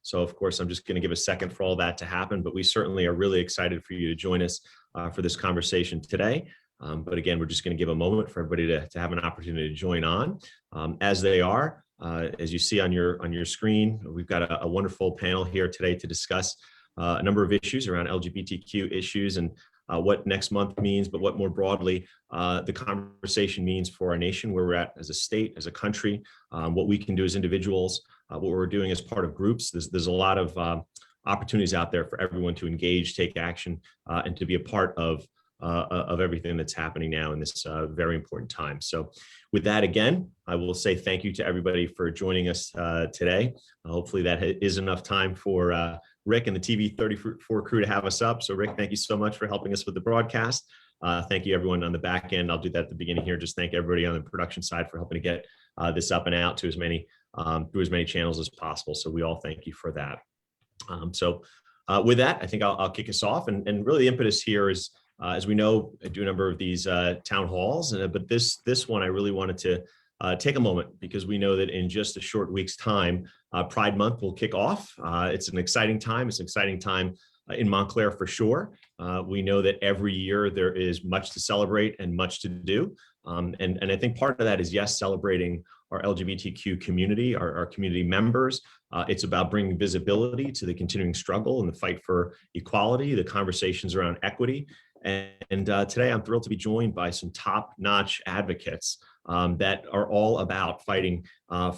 So of course, I'm just going to give a second for all that to happen, but we certainly are really excited for you to join us for this conversation today. But again, we're just going to give a moment for everybody to have an opportunity to join on. As they are, as you see on your screen, we've got a wonderful panel here today to discuss a number of issues around LGBTQ issues and what next month means, but what more broadly the conversation means for our nation, where we're at as a state, as a country, what we can do as individuals, what we're doing as part of groups. There's a lot of opportunities out there for everyone to engage, take action, and to be a part of everything that's happening now in this very important time. So with that, again, I will say thank you to everybody for joining us today. Hopefully that is enough time for Rick and the TV 34 crew to have us up. So Rick, thank you so much for helping us with the broadcast. Thank you everyone on the back end. I'll do that at the beginning here. Just thank everybody on the production side for helping to get this up and out to as many through as many channels as possible. So we all thank you for that. With that, I think I'll kick us off. And really the impetus here is, as we know, I do a number of these town halls, but this one I really wanted to take a moment, because we know that in just a short week's time, Pride Month will kick off. It's an exciting time. It's an exciting time in Montclair for sure. We know that every year there is much to celebrate and much to do. And I think part of that is, yes, celebrating our LGBTQ community, our community members. It's about bringing visibility to the continuing struggle and the fight for equality, the conversations around equity. And today I'm thrilled to be joined by some top-notch advocates that are all about fighting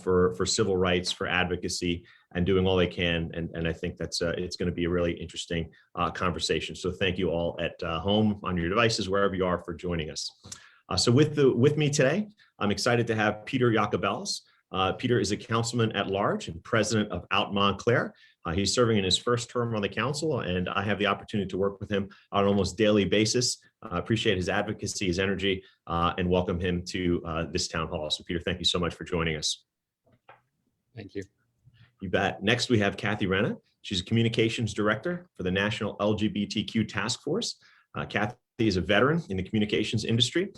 for civil rights, for advocacy, and doing all they can. And I think that's it's going to be a really interesting conversation. So thank you all at home, on your devices, wherever you are, for joining us. So with me today, I'm excited to have Peter Yacobellis. Peter is a councilman at large and president of Out Montclair. He's serving in his first term on the council, and I have the opportunity to work with him on an almost daily basis. I appreciate his advocacy, his energy, and welcome him to this town hall. So Peter, thank you so much for joining us. Thank you. You bet. Next, we have Cathy Renna. She's a communications director for the National LGBTQ Task Force. Cathy is a veteran in the communications industry.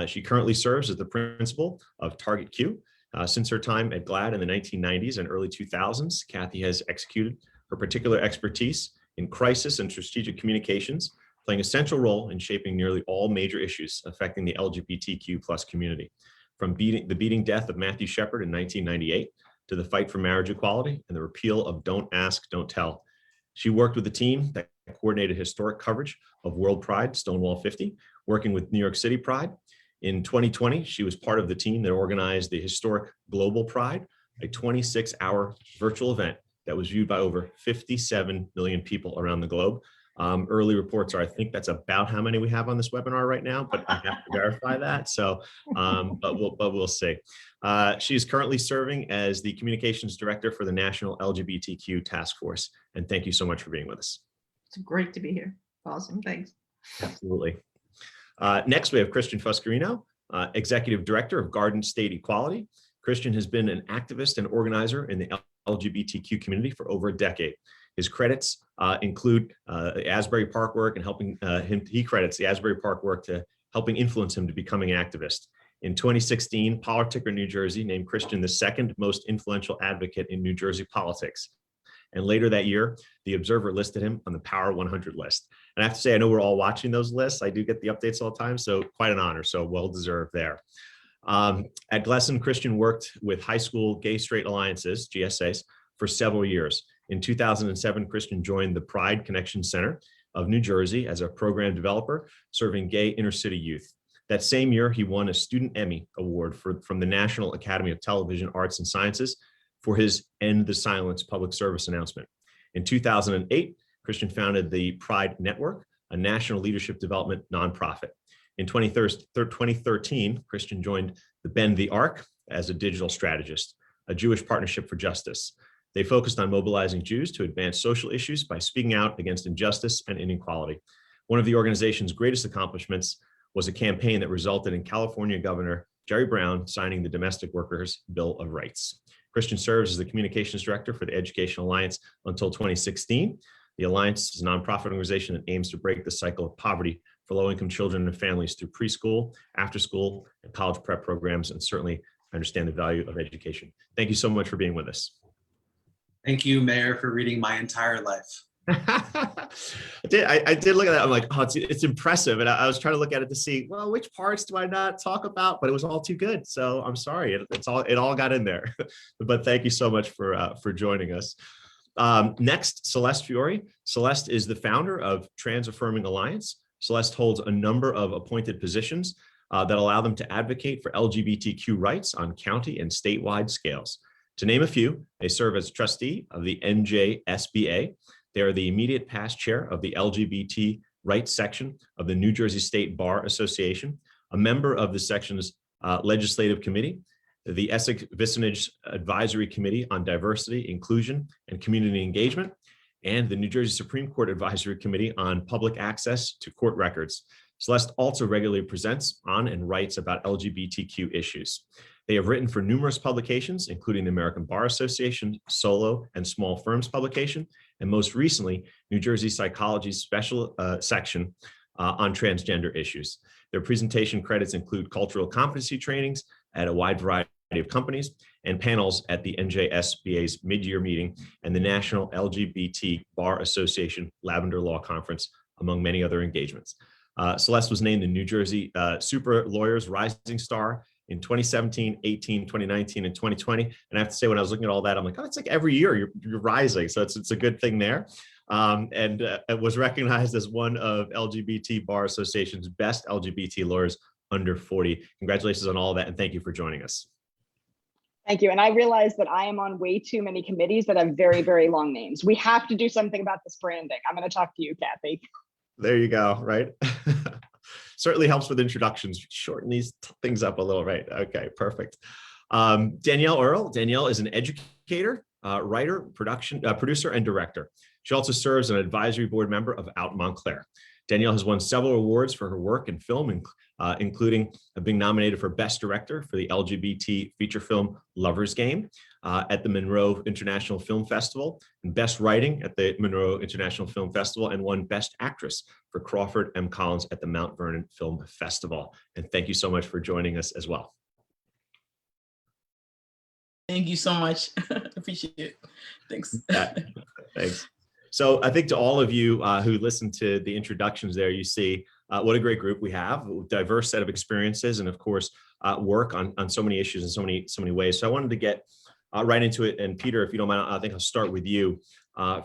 She currently serves as the principal of Target Q. Since her time at GLAAD in the 1990s and early 2000s, Cathy has executed her particular expertise in crisis and strategic communications, playing a central role in shaping nearly all major issues affecting the LGBTQ+ community, from the beating death of Matthew Shepard in 1998 to the fight for marriage equality and the repeal of Don't Ask, Don't Tell. She worked with a team that coordinated historic coverage of World Pride, Stonewall 50, working with New York City Pride. In 2020, she was part of the team that organized the historic Global Pride, a 26-hour virtual event that was viewed by over 57 million people around the globe. Early reports are, I think that's about how many we have on this webinar right now, but I have to verify that. So, but we'll see. She is currently serving as the communications director for the National LGBTQ Task Force. And thank you so much for being with us. It's great to be here. Awesome, thanks. Absolutely. Next, we have Christian Fuscarino, Executive Director of Garden State Equality. Christian has been an activist and organizer in the LGBTQ community for over a decade. His credits include the Asbury Park work and helping he credits the Asbury Park work to helping influence him to becoming an activist. In 2016, Politicker New Jersey named Christian the second most influential advocate in New Jersey politics. And later that year, the Observer listed him on the Power 100 list. And I have to say, I know we're all watching those lists. I do get the updates all the time, so quite an honor, so well-deserved there. At Glesson, Christian worked with high school gay straight alliances, GSAs, for several years. In 2007, Christian joined the Pride Connection Center of New Jersey as a program developer, serving gay inner city youth. That same year, he won a Student Emmy Award from the National Academy of Television Arts and Sciences for his End the Silence public service announcement. In 2008, Christian founded the Pride Network, a national leadership development nonprofit. In 2013, Christian joined the Bend the Arc as a digital strategist, a Jewish partnership for justice. They focused on mobilizing Jews to advance social issues by speaking out against injustice and inequality. One of the organization's greatest accomplishments was a campaign that resulted in California Governor Jerry Brown signing the Domestic Workers Bill of Rights. Christian serves as the communications director for the Education Alliance until 2016. The Alliance is a nonprofit organization that aims to break the cycle of poverty for low-income children and families through preschool, after-school, and college prep programs, and certainly understand the value of education. Thank you so much for being with us. Thank you, Mayor, for reading my entire life. I did look at that. I'm like, oh, it's impressive. And I was trying to look at it to see, well, which parts do I not talk about? But it was all too good. So I'm sorry. It all got in there. But thank you so much for joining us. Next, Celeste Fiore. Celeste is the founder of Trans Affirming Alliance. Celeste holds a number of appointed positions that allow them to advocate for LGBTQ rights on county and statewide scales. To name a few, they serve as trustee of the NJSBA. They are the immediate past chair of the LGBT rights section of the New Jersey State Bar Association, a member of the section's legislative committee, the Essex Vicinage Advisory Committee on Diversity, Inclusion, and Community Engagement, and the New Jersey Supreme Court Advisory Committee on Public Access to Court Records. Celeste also regularly presents on and writes about LGBTQ issues. They have written for numerous publications, including the American Bar Association Solo and Small Firms publication, and most recently, New Jersey Psychology's special section on transgender issues. Their presentation credits include cultural competency trainings at a wide variety of companies and panels at the NJSBA's mid-year meeting and the National LGBT Bar Association Lavender Law Conference, among many other engagements. Celeste was named the New Jersey Super Lawyers Rising Star in 2017, 18, 2019, and 2020. And I have to say, when I was looking at all that, I'm like, oh, it's like every year you're rising. So it's a good thing there. It was recognized as one of LGBT Bar Association's best LGBT lawyers under 40. Congratulations on all of that. And thank you for joining us. Thank you. And I realize that I am on way too many committees that have very, very long names. We have to do something about this branding. I'm going to talk to you, Cathy. There you go, right? Certainly helps with introductions. Shorten these things up a little, right? Okay, perfect. Danielle Earle. Danielle is an educator, writer, producer, and director. She also serves as an advisory board member of Out Montclair. Danielle has won several awards for her work in film, including being nominated for Best Director for the LGBT feature film Lover's Game at the Monroe International Film Festival, and Best Writing at the Monroe International Film Festival, and won Best Actress for Crawford M. Collins at the Mount Vernon Film Festival. And thank you so much for joining us as well. Thank you so much. Appreciate it. Thanks. Thanks. So I think to all of you who listened to the introductions there, you see what a great group we have, a diverse set of experiences, and of course, work on so many issues in so many ways. So I wanted to get right into it. And Peter, if you don't mind, I think I'll start with you.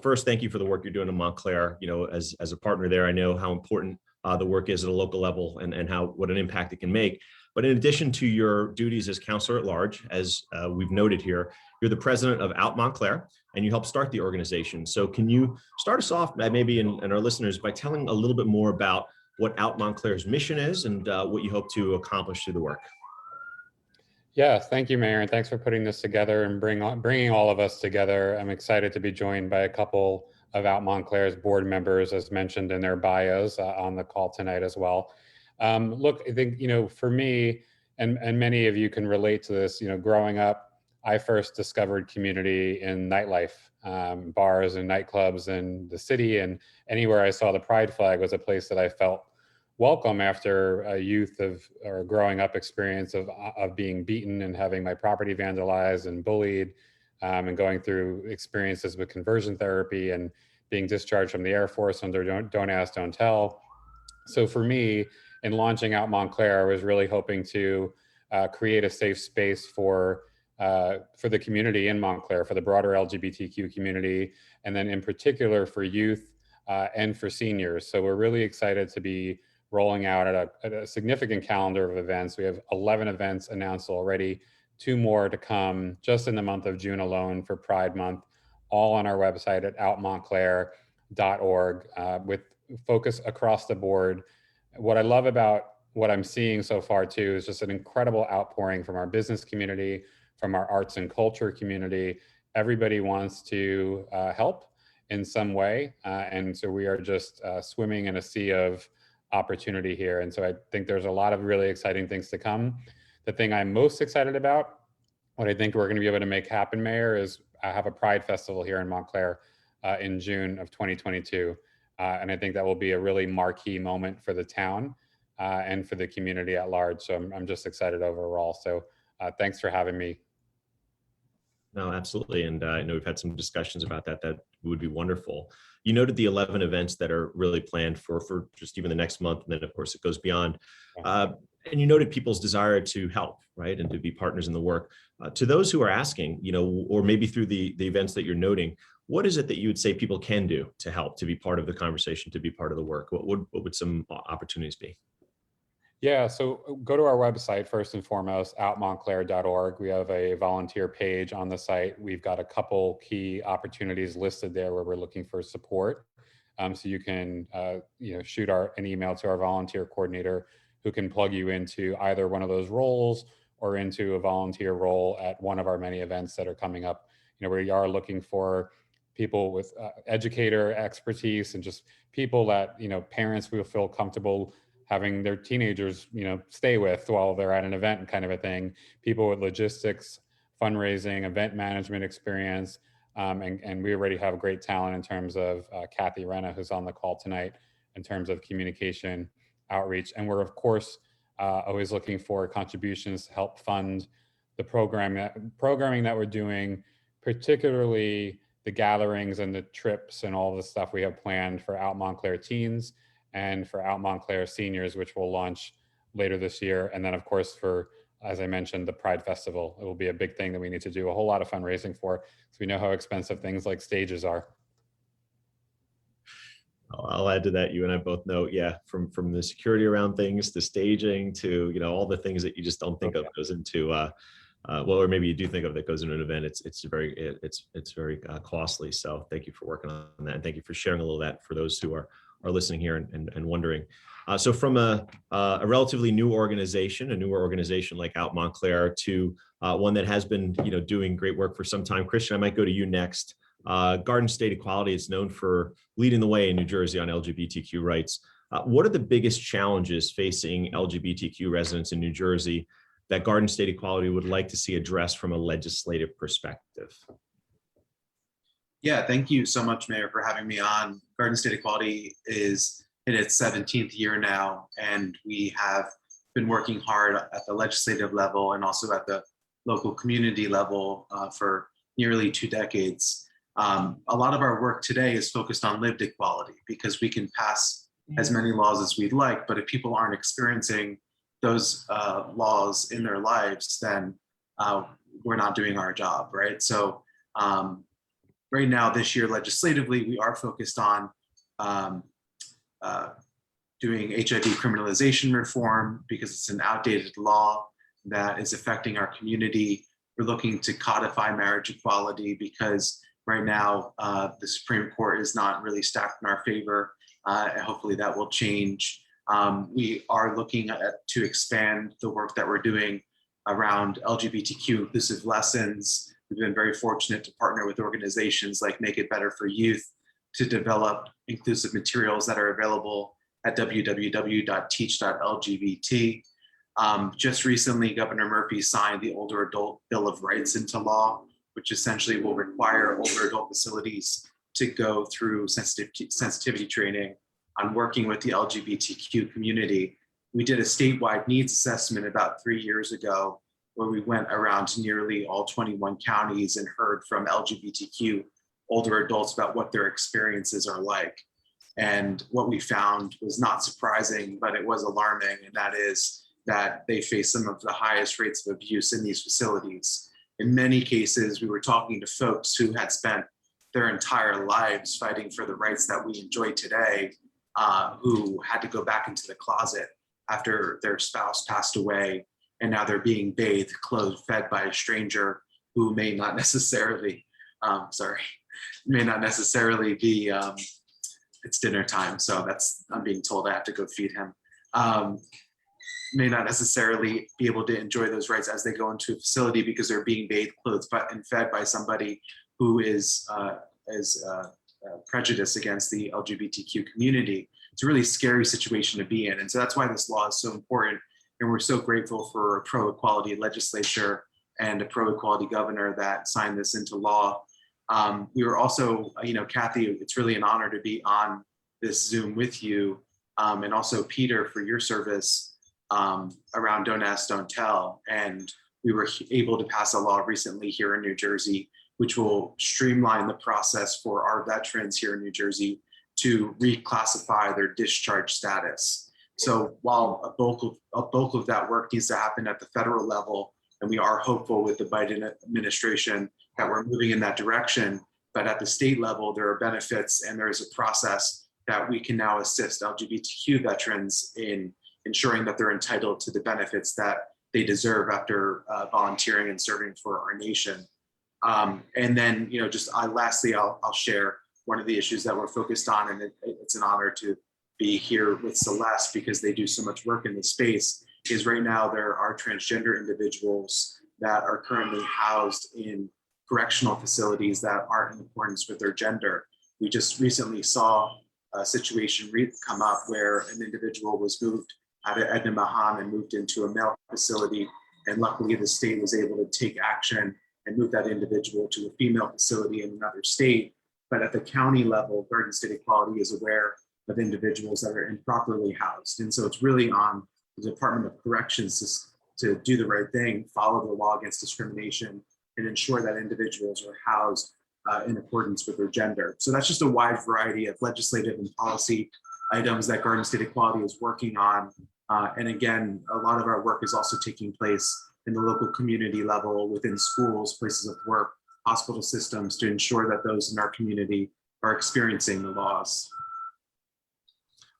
First, thank you for the work you're doing in Montclair. You know, as a partner there, I know how important the work is at a local level and what an impact it can make. But in addition to your duties as counselor at large, as we've noted here, you're the president of Out Montclair, and you helped start the organization. So can you start us off, maybe and our listeners, by telling a little bit more about what Out Montclair's mission is and what you hope to accomplish through the work? Yeah, thank you, Mayor, and thanks for putting this together and bringing all of us together. I'm excited to be joined by a couple of Out Montclair's board members, as mentioned in their bios, on the call tonight as well. Look, I think, for me, and many of you can relate to this, growing up, I first discovered community in nightlife, bars and nightclubs in the city, and anywhere I saw the pride flag was a place that I felt welcome after a youth or growing up experience of being beaten and having my property vandalized and bullied, and going through experiences with conversion therapy and being discharged from the Air Force under Don't Ask, Don't Tell. So for me, in launching Out Montclair, I was really hoping to create a safe space for the community in Montclair, for the broader LGBTQ community, and then in particular for youth and for seniors. So we're really excited to be rolling out at a significant calendar of events. We have 11 events announced already, 2 more to come just in the month of June alone for Pride Month, all on our website at outmontclair.org with focus across the board. What I love about what I'm seeing so far too is just an incredible outpouring from our business community, from our arts and culture community. Everybody wants to help in some way. And so we are just swimming in a sea of opportunity here. And so I think there's a lot of really exciting things to come. The thing I'm most excited about, what I think we're going to be able to make happen, Mayor, is I have a Pride Festival here in Montclair in June of 2022. And I think that will be a really marquee moment for the town and for the community at large. So I'm just excited overall. So thanks for having me. No, absolutely. And I know we've had some discussions about that. That would be wonderful. You noted the 11 events that are really planned for just even the next month. And then of course it goes beyond. And you noted people's desire to help, right? And to be partners in the work. To those who are asking, or maybe through the events that you're noting, what is it that you would say people can do to help, to be part of the conversation, to be part of the work? What would some opportunities be? Yeah, so go to our website, first and foremost, outmontclair.org. We have a volunteer page on the site. We've got a couple key opportunities listed there where we're looking for support. So you can shoot an email to our volunteer coordinator who can plug you into either one of those roles or into a volunteer role at one of our many events that are coming up. We are looking for people with educator expertise and just people that, parents will feel comfortable having their teenagers, stay with while they're at an event kind of a thing. People with logistics, fundraising, event management experience. And we already have great talent in terms of Cathy, Renna, who's on the call tonight, in terms of communication, outreach. And we're, of course, always looking for contributions to help fund the programming that we're doing, particularly the gatherings and the trips and all the stuff we have planned for Out Montclair teens and for Out Montclair seniors, which will launch later this year. And then of course, for, as I mentioned, the Pride Festival, it will be a big thing that we need to do a whole lot of fundraising for, because we know how expensive things like stages are. I'll add to that. You and I both know, yeah, from the security around things, to staging, to all the things that you just don't think of goes into or maybe you do think of that goes into an event. It's very costly. So thank you for working on that, and thank you for sharing a little of that for those who are listening here and wondering. So from a relatively new organization, a newer organization like Out Montclair, to one that has been doing great work for some time. Christian, I might go to you next. Garden State Equality is known for leading the way in New Jersey on LGBTQ rights. What are the biggest challenges facing LGBTQ residents in New Jersey that Garden State Equality would like to see addressed from a legislative perspective? Yeah, thank you so much, Mayor, for having me on. Garden State Equality is in its 17th year now, and we have been working hard at the legislative level and also at the local community level for nearly 2 decades. A lot of our work today is focused on lived equality, because we can pass as many laws as we'd like, but if people aren't experiencing those laws in their lives, then we're not doing our job, right? So right now, this year, legislatively, we are focused on doing HIV criminalization reform, because it's an outdated law that is affecting our community. We're looking to codify marriage equality, because right now, the Supreme Court is not really stacked in our favor. And hopefully that will change. We are looking to expand the work that we're doing around LGBTQ inclusive lessons. We've been very fortunate to partner with organizations like Make It Better for Youth to develop inclusive materials that are available at www.teach.lgbt. Just recently, Governor Murphy signed the Older Adult Bill of Rights into law, which essentially will require older adult facilities to go through sensitivity training on working with the LGBTQ community. We did a statewide needs assessment about 3 years ago, where we went around to nearly all 21 counties and heard from LGBTQ older adults about what their experiences are like. And what we found was not surprising, but it was alarming, and that is that they face some of the highest rates of abuse in these facilities. In many cases, we were talking to folks who had spent their entire lives fighting for the rights that we enjoy today, who had to go back into the closet after their spouse passed away, and now they're being bathed, clothed, fed by a stranger who may not necessarily, be, it's dinner time, so I'm being told I have to go feed him. May not necessarily be able to enjoy those rights as they go into a facility, because they're being bathed, clothed, and fed by somebody who is prejudiced against the LGBTQ community. It's a really scary situation to be in. And so that's why this law is so important. And we're so grateful for a pro-equality legislature and a pro-equality governor that signed this into law. We were also, Cathy, it's really an honor to be on this Zoom with you, and also Peter for your service around Don't Ask, Don't Tell. And we were able to pass a law recently here in New Jersey, which will streamline the process for our veterans here in New Jersey to reclassify their discharge status. So while a bulk of that work needs to happen at the federal level, and we are hopeful with the Biden administration that we're moving in that direction, but at the state level, there are benefits and there is a process that we can now assist LGBTQ veterans in ensuring that they're entitled to the benefits that they deserve after volunteering and serving for our nation. And then, lastly, I'll share one of the issues that we're focused on, and it's an honor to be here with Celeste because they do so much work in this space, is right now there are transgender individuals that are currently housed in correctional facilities that aren't in accordance with their gender. We just recently saw a situation come up where an individual was moved out of Edna Mahan and moved into a male facility. And luckily the state was able to take action and move that individual to a female facility in another state. But at the county level, Garden State Equality is aware of individuals that are improperly housed. And so it's really on the Department of Corrections to do the right thing, follow the law against discrimination, and ensure that individuals are housed in accordance with their gender. So that's just a wide variety of legislative and policy items that Garden State Equality is working on. And again, a lot of our work is also taking place in the local community level, within schools, places of work, hospital systems, to ensure that those in our community are experiencing the laws.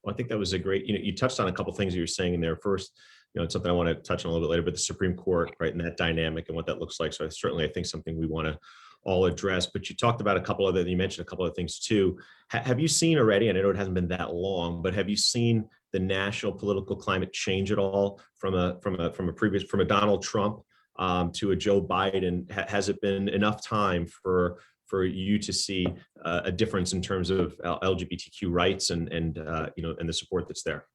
Well, I think that was a great, you touched on a couple of things you were saying in there. First, it's something I want to touch on a little bit later, but the Supreme Court, right, and that dynamic and what that looks like. So I think something we want to all address, but you talked about you mentioned a couple of things too. Have you seen already, and I know it hasn't been that long, but have you seen the national political climate change at all from a Donald Trump to a Joe Biden? Has it been enough time for you to see a difference in terms of LGBTQ rights and the support that's there?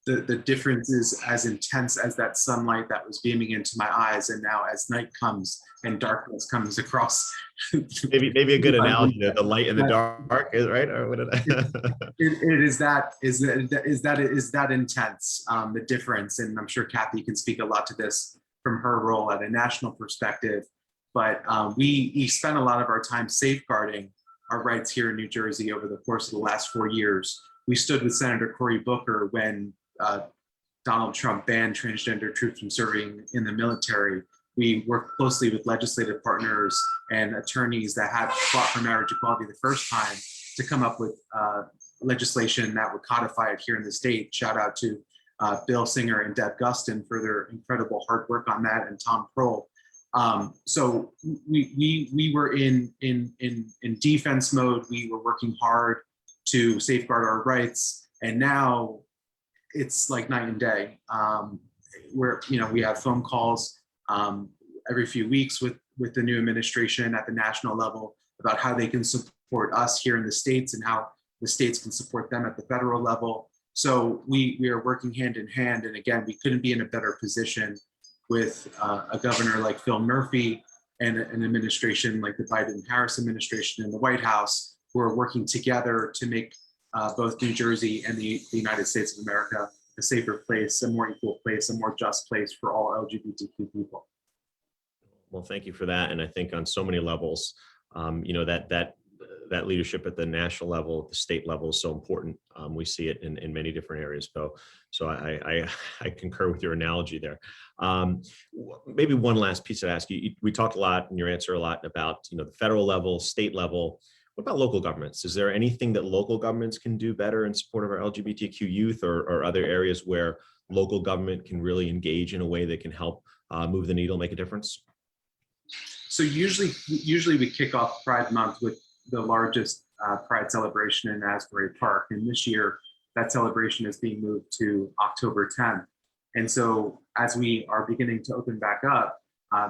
The difference is as intense as that sunlight that was beaming into my eyes, and now as night comes and darkness comes across. maybe a good analogy, the light and the dark, is right? Or what did it is that intense, the difference, and I'm sure Cathy can speak a lot to this from her role at a national perspective. But we spent a lot of our time safeguarding our rights here in New Jersey over the course of the last 4 years. We stood with Senator Cory Booker when Donald Trump banned transgender troops from serving in the military. We worked closely with legislative partners and attorneys that had fought for marriage equality the first time to come up with legislation that would codify it here in the state. Shout out to Bill Singer and Deb Gustin for their incredible hard work on that, and Tom Kroll. So we were in defense mode. We were working hard to safeguard our rights, and now it's like night and day. We have phone calls every few weeks with the new administration at the national level about how they can support us here in the States and how the states can support them at the federal level. So we are working hand in hand. And again, we couldn't be in a better position with a governor like Phil Murphy and an administration like the Biden-Harris administration in the White House, who are working together to make both New Jersey and the United States of America a safer place, a more equal place, a more just place for all LGBTQ people. Well, thank you for that. And I think on so many levels, that leadership at the national level, at the state level is so important. We see it in many different areas. So I concur with your analogy there. Maybe one last piece I'd ask you. We talked a lot in your answer a lot about the federal level, state level. What about local governments? Is there anything that local governments can do better in support of our LGBTQ youth, or other areas where local government can really engage in a way that can help move the needle, make a difference? So usually we kick off Pride Month with the largest Pride celebration in Asbury Park. And this year, that celebration is being moved to October 10th. And so as we are beginning to open back up,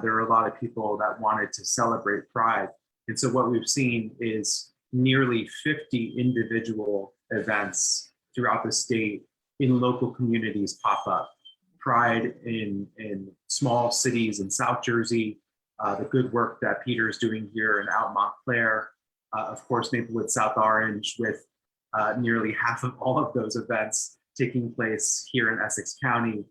there are a lot of people that wanted to celebrate Pride. And so what we've seen is nearly 50 individual events throughout the state in local communities pop up. Pride in small cities in South Jersey, the good work that Peter is doing here in out Montclair, of course, Maplewood, South Orange, with nearly half of all of those events taking place here in Essex County.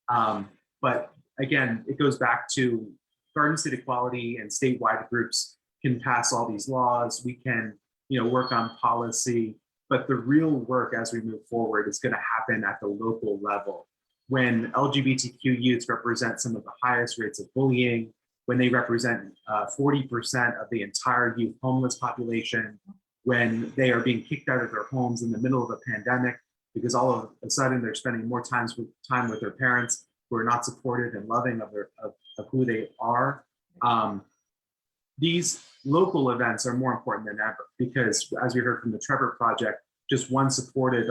But again, it goes back to Garden State Equality and statewide groups can pass all these laws. We can, work on policy, but the real work as we move forward is going to happen at the local level. When LGBTQ youths represent some of the highest rates of bullying, when they represent 40% of the entire youth homeless population, when they are being kicked out of their homes in the middle of a pandemic, because all of a sudden they're spending more time with their parents who are not supportive and loving of who they are. These local events are more important than ever because, as we heard from the Trevor Project, just one supportive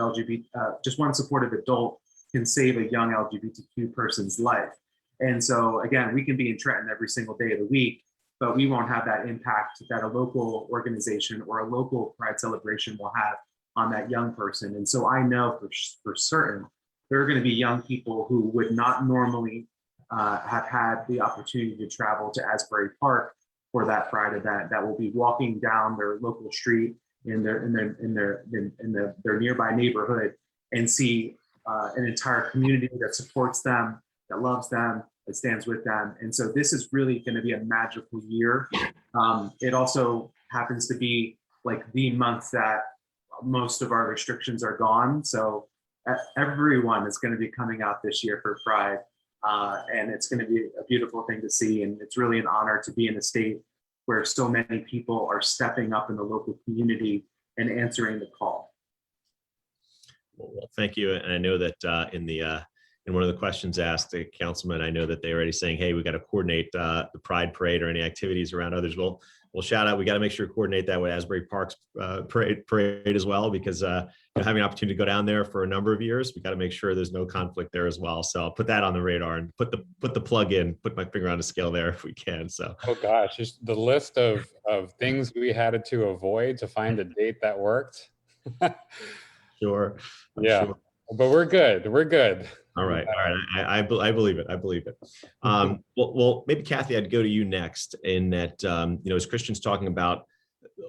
adult can save a young LGBTQ person's life. And so again, we can be in Trenton every single day of the week, but we won't have that impact that a local organization or a local pride celebration will have on that young person. And so I know for certain, there are going to be young people who would not normally have had the opportunity to travel to Asbury Park for that pride event that will be walking down their local street in their nearby neighborhood and see an entire community that supports them, that loves them, that stands with them. And so this is really going to be a magical year. It also happens to be like the month that most of our restrictions are gone. So everyone is going to be coming out this year for Pride. And it's going to be a beautiful thing to see. And it's really an honor to be in a state where so many people are stepping up in the local community and answering the call. Well, thank you. And I know that in one of the questions asked the councilman, I know that they're already saying, hey, we got to coordinate the Pride Parade or any activities around others. We'll shout out, we got to make sure to coordinate that with Asbury Park's parade as well, because having an opportunity to go down there for a number of years, we got to make sure there's no conflict there as well. So I'll put that on the radar and put the plug in, put my finger on the scale there if we can. So oh gosh, just the list of things we had to avoid to find a date that worked. Sure. Yeah, sure. But we're good. All right. I believe it. Well, maybe Cathy, I'd go to you next in that, as Christian's talking about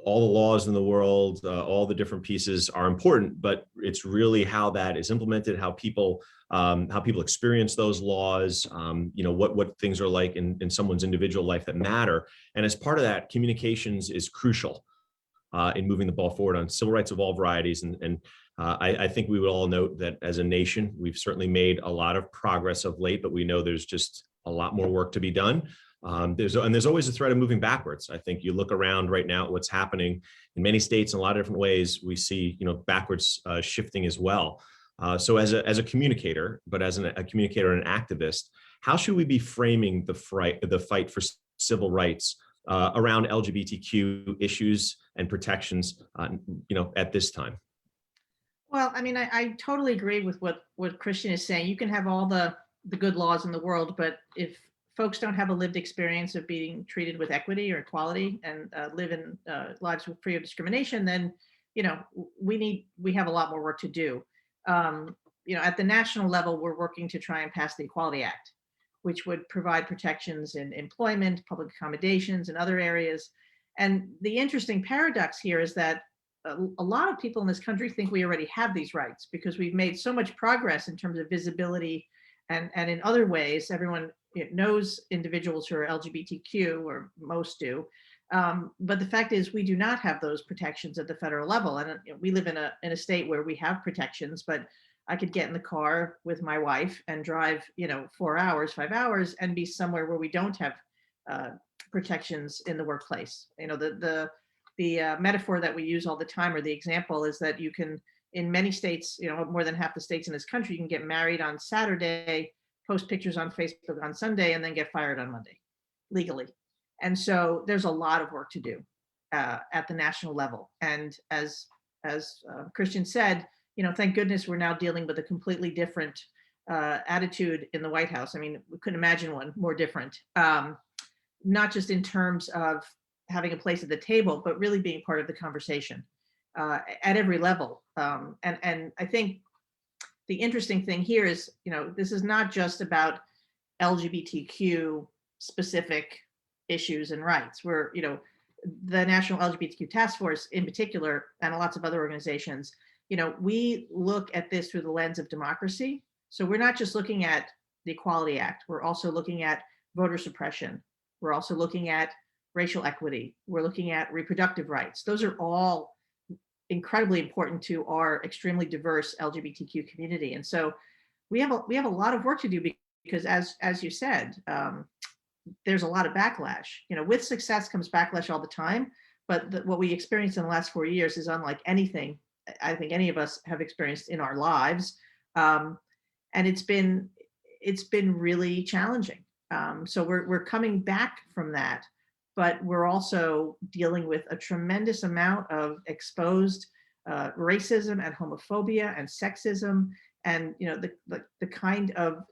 all the laws in the world, all the different pieces are important, but it's really how that is implemented, how people experience those laws, what things are like in someone's individual life that matter. And as part of that, communications is crucial in moving the ball forward on civil rights of all varieties. And I think we would all note that as a nation, we've certainly made a lot of progress of late, but we know there's just a lot more work to be done. There's always a threat of moving backwards. I think you look around right now at what's happening in many states in a lot of different ways, we see backwards shifting as well. So as a communicator, but as a communicator and an activist, how should we be framing the fight for civil rights around LGBTQ issues and protections, at this time? Well, I mean, I totally agree with what Christian is saying. You can have all the good laws in the world, but if folks don't have a lived experience of being treated with equity or equality and live in lives free of discrimination, then we have a lot more work to do. At the national level, we're working to try and pass the Equality Act, which would provide protections in employment, public accommodations, and other areas. And the interesting paradox here is that a lot of people in this country think we already have these rights because we've made so much progress in terms of visibility and in other ways. Everyone knows individuals who are LGBTQ, or most do. But the fact is we do not have those protections at the federal level. And we live in a state where we have protections, but I could get in the car with my wife and drive, 4 hours, 5 hours and be somewhere where we don't have protections in the workplace. The metaphor that we use all the time, or the example, is that you can, in many states, more than half the states in this country, you can get married on Saturday, post pictures on Facebook on Sunday, and then get fired on Monday, legally. And so there's a lot of work to do at the national level. And as Christian said, thank goodness we're now dealing with a completely different attitude in the White House. I mean, we couldn't imagine one more different, not just in terms of having a place at the table, but really being part of the conversation at every level. And I think the interesting thing here is, this is not just about LGBTQ specific issues and rights. We're, the National LGBTQ Task Force in particular, and lots of other organizations, we look at this through the lens of democracy. So we're not just looking at the Equality Act. We're also looking at voter suppression. We're also looking at racial equity. We're looking at reproductive rights. Those are all incredibly important to our extremely diverse LGBTQ community. And so we have a lot of work to do, because as you said, there's a lot of backlash. You know, with success comes backlash all the time. But what we experienced in the last 4 years is unlike anything I think any of us have experienced in our lives, and it's been really challenging. So we're coming back from that, but we're also dealing with a tremendous amount of exposed racism and homophobia and sexism, and the kind of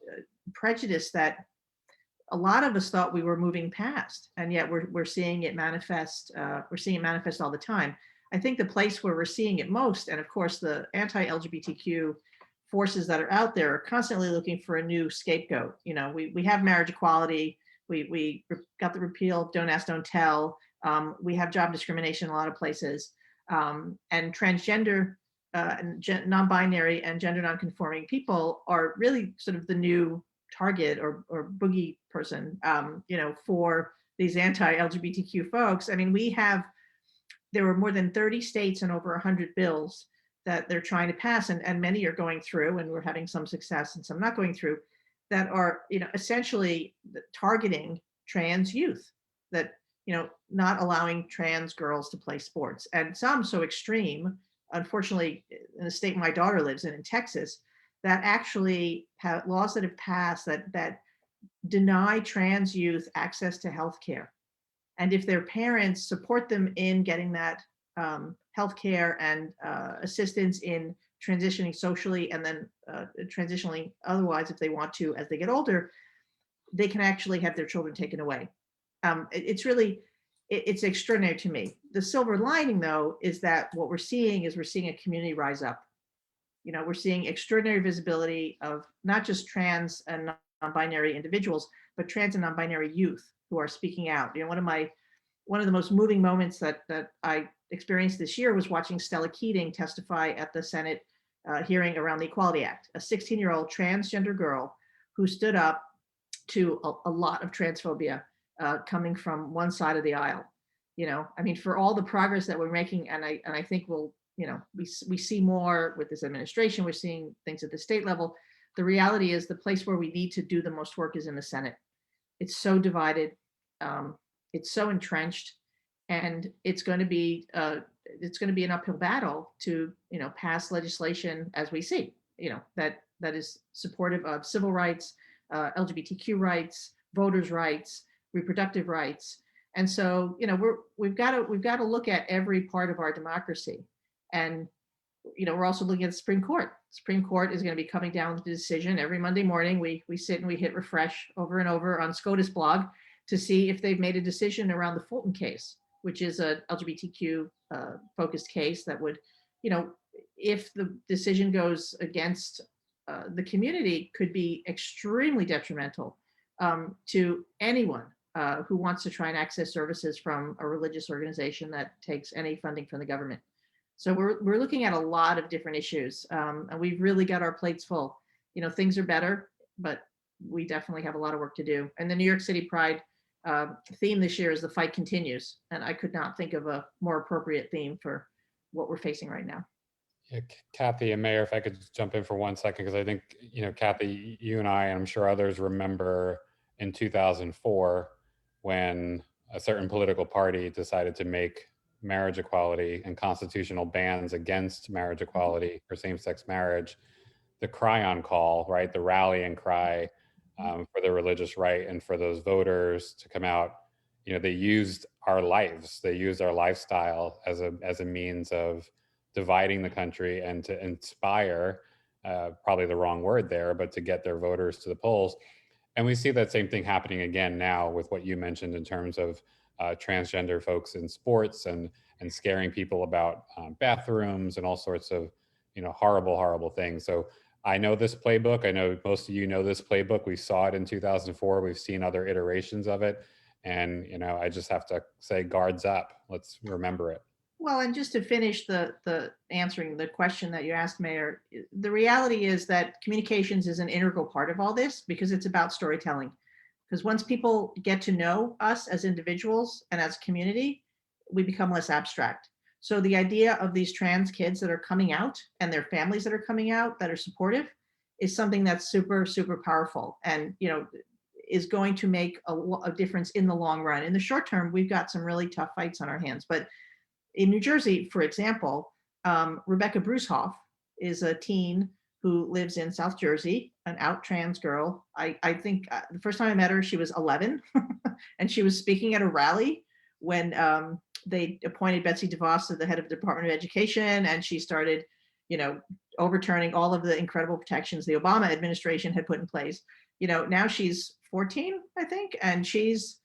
prejudice that a lot of us thought we were moving past, and yet we're seeing it manifest. We're seeing it manifest all the time. I think the place where we're seeing it most, and of course the anti-LGBTQ forces that are out there are constantly looking for a new scapegoat. You know, we have marriage equality. We got the repeal of Don't Ask, Don't Tell. We have job discrimination in a lot of places, and transgender, non-binary, and gender non-conforming people are really sort of the new target or boogie person, for these anti-LGBTQ folks. I mean, there were more than 30 states and over 100 bills that they're trying to pass, and many are going through, and we're having some success and some not going through, that are, essentially targeting trans youth, that, not allowing trans girls to play sports, and some so extreme, unfortunately, in the state my daughter lives in Texas, that actually have laws that have passed that deny trans youth access to health care. And if their parents support them in getting that health care and assistance in transitioning socially, and then transitioning otherwise if they want to as they get older, they can actually have their children taken away. It's extraordinary to me. The silver lining, though, is that what we're seeing a community rise up. We're seeing extraordinary visibility of not just trans and non-binary individuals, but trans and non-binary youth who are speaking out. One of the most moving moments that I experienced this year was watching Stella Keating testify at the Senate hearing around the Equality Act, a 16-year-old transgender girl who stood up to a lot of transphobia coming from one side of the aisle. For all the progress that we're making, and I think we see more with this administration. We're seeing things at the state level. The reality is the place where we need to do the most work is in the Senate. It's so divided. It's so entrenched, and it's going to be an uphill battle to pass legislation, as we see, that is supportive of civil rights, LGBTQ rights, voters' rights, reproductive rights. And so we've got to look at every part of our democracy. And we're also looking at the Supreme Court. Supreme Court is going to be coming down with the decision every Monday morning. We sit and we hit refresh over and over on SCOTUS blog to see if they've made a decision around the Fulton case, which is a LGBTQ focused case that would, if the decision goes against the community, could be extremely detrimental to anyone who wants to try and access services from a religious organization that takes any funding from the government. So we're looking at a lot of different issues, and we've really got our plates full. Things are better, but we definitely have a lot of work to do. And the New York City Pride theme this year is "The Fight Continues," and I could not think of a more appropriate theme for what we're facing right now. Yeah, Cathy and Mayor, if I could just jump in for 1 second, because I think, Cathy, you and I, and I'm sure others remember in 2004 when a certain political party decided to make marriage equality and constitutional bans against marriage equality or same-sex marriage the cry-on call, right? The rallying cry for the religious right and for those voters to come out. They used our lives, they used our lifestyle as a means of dividing the country and to inspire, probably the wrong word there, but to get their voters to the polls. And we see that same thing happening again now with what you mentioned in terms of transgender folks in sports and scaring people about bathrooms and all sorts of, horrible things. So I know this playbook. I know most of you know this playbook. We saw it in 2004. We've seen other iterations of it. And, I just have to say, guards up. Let's remember it. Well, and just to finish the answering the question that you asked, Mayor, the reality is that communications is an integral part of all this because it's about storytelling. Because once people get to know us as individuals and as a community, we become less abstract. So the idea of these trans kids that are coming out and their families that are coming out that are supportive is something that's super, super powerful and, is going to make a difference in the long run. In the short term, we've got some really tough fights on our hands, but in New Jersey, for example, Rebecca Brucehoff is a teen who lives in South Jersey, an out trans girl. I think the first time I met her, she was 11 and she was speaking at a rally when they appointed Betsy DeVos to the head of the Department of Education, and she started, overturning all of the incredible protections the Obama administration had put in place. Now she's 14, I think, and she's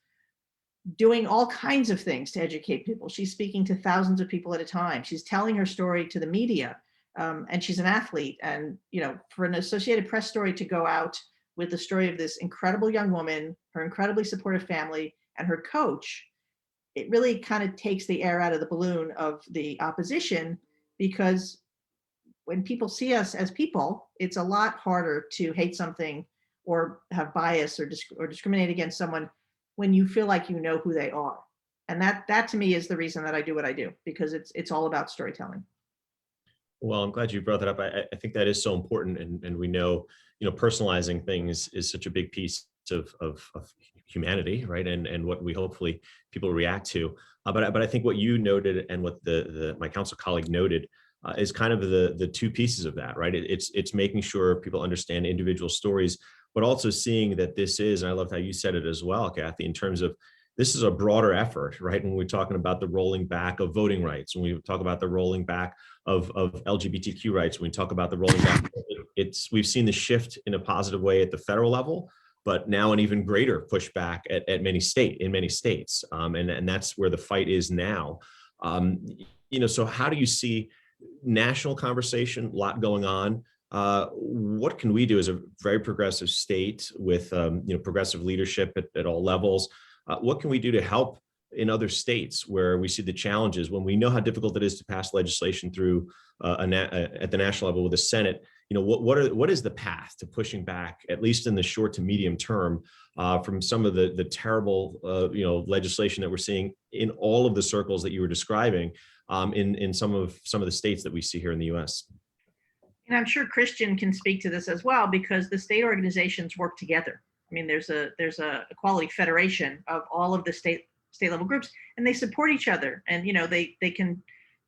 doing all kinds of things to educate people. She's speaking to thousands of people at a time. She's telling her story to the media, and she's an athlete. And for an Associated Press story to go out with the story of this incredible young woman, her incredibly supportive family, and her coach, it really kind of takes the air out of the balloon of the opposition, because when people see us as people, it's a lot harder to hate something or have bias or discriminate against someone when you feel like you know who they are. And that to me is the reason that I do what I do, because it's all about storytelling. Well, I'm glad you brought that up. I think that is so important, and we know, personalizing things is such a big piece of humanity, right? And what we hopefully people react to. But I think what you noted and what my council colleague noted is kind of the two pieces of that, right? It's making sure people understand individual stories, but also seeing that this is, and I loved how you said it as well, Cathy, in terms of this is a broader effort, right? When we're talking about the rolling back of voting rights, when we talk about the rolling back of LGBTQ rights, when we talk about the rolling back, we've seen the shift in a positive way at the federal level, but now an even greater pushback in many states, and that's where the fight is now. So how do you see national conversation? A lot going on. What can we do as a very progressive state with progressive leadership at all levels? What can we do to help in other states where we see the challenges, when we know how difficult it is to pass legislation through at the national level with the Senate? What is the path to pushing back, at least in the short to medium term, from some of the terrible legislation that we're seeing in all of the circles that you were describing in some of the states that we see here in the U.S.? And I'm sure Christian can speak to this as well, because the state organizations work together. I mean, there's a equality federation of all of the state level groups, and they support each other, and they can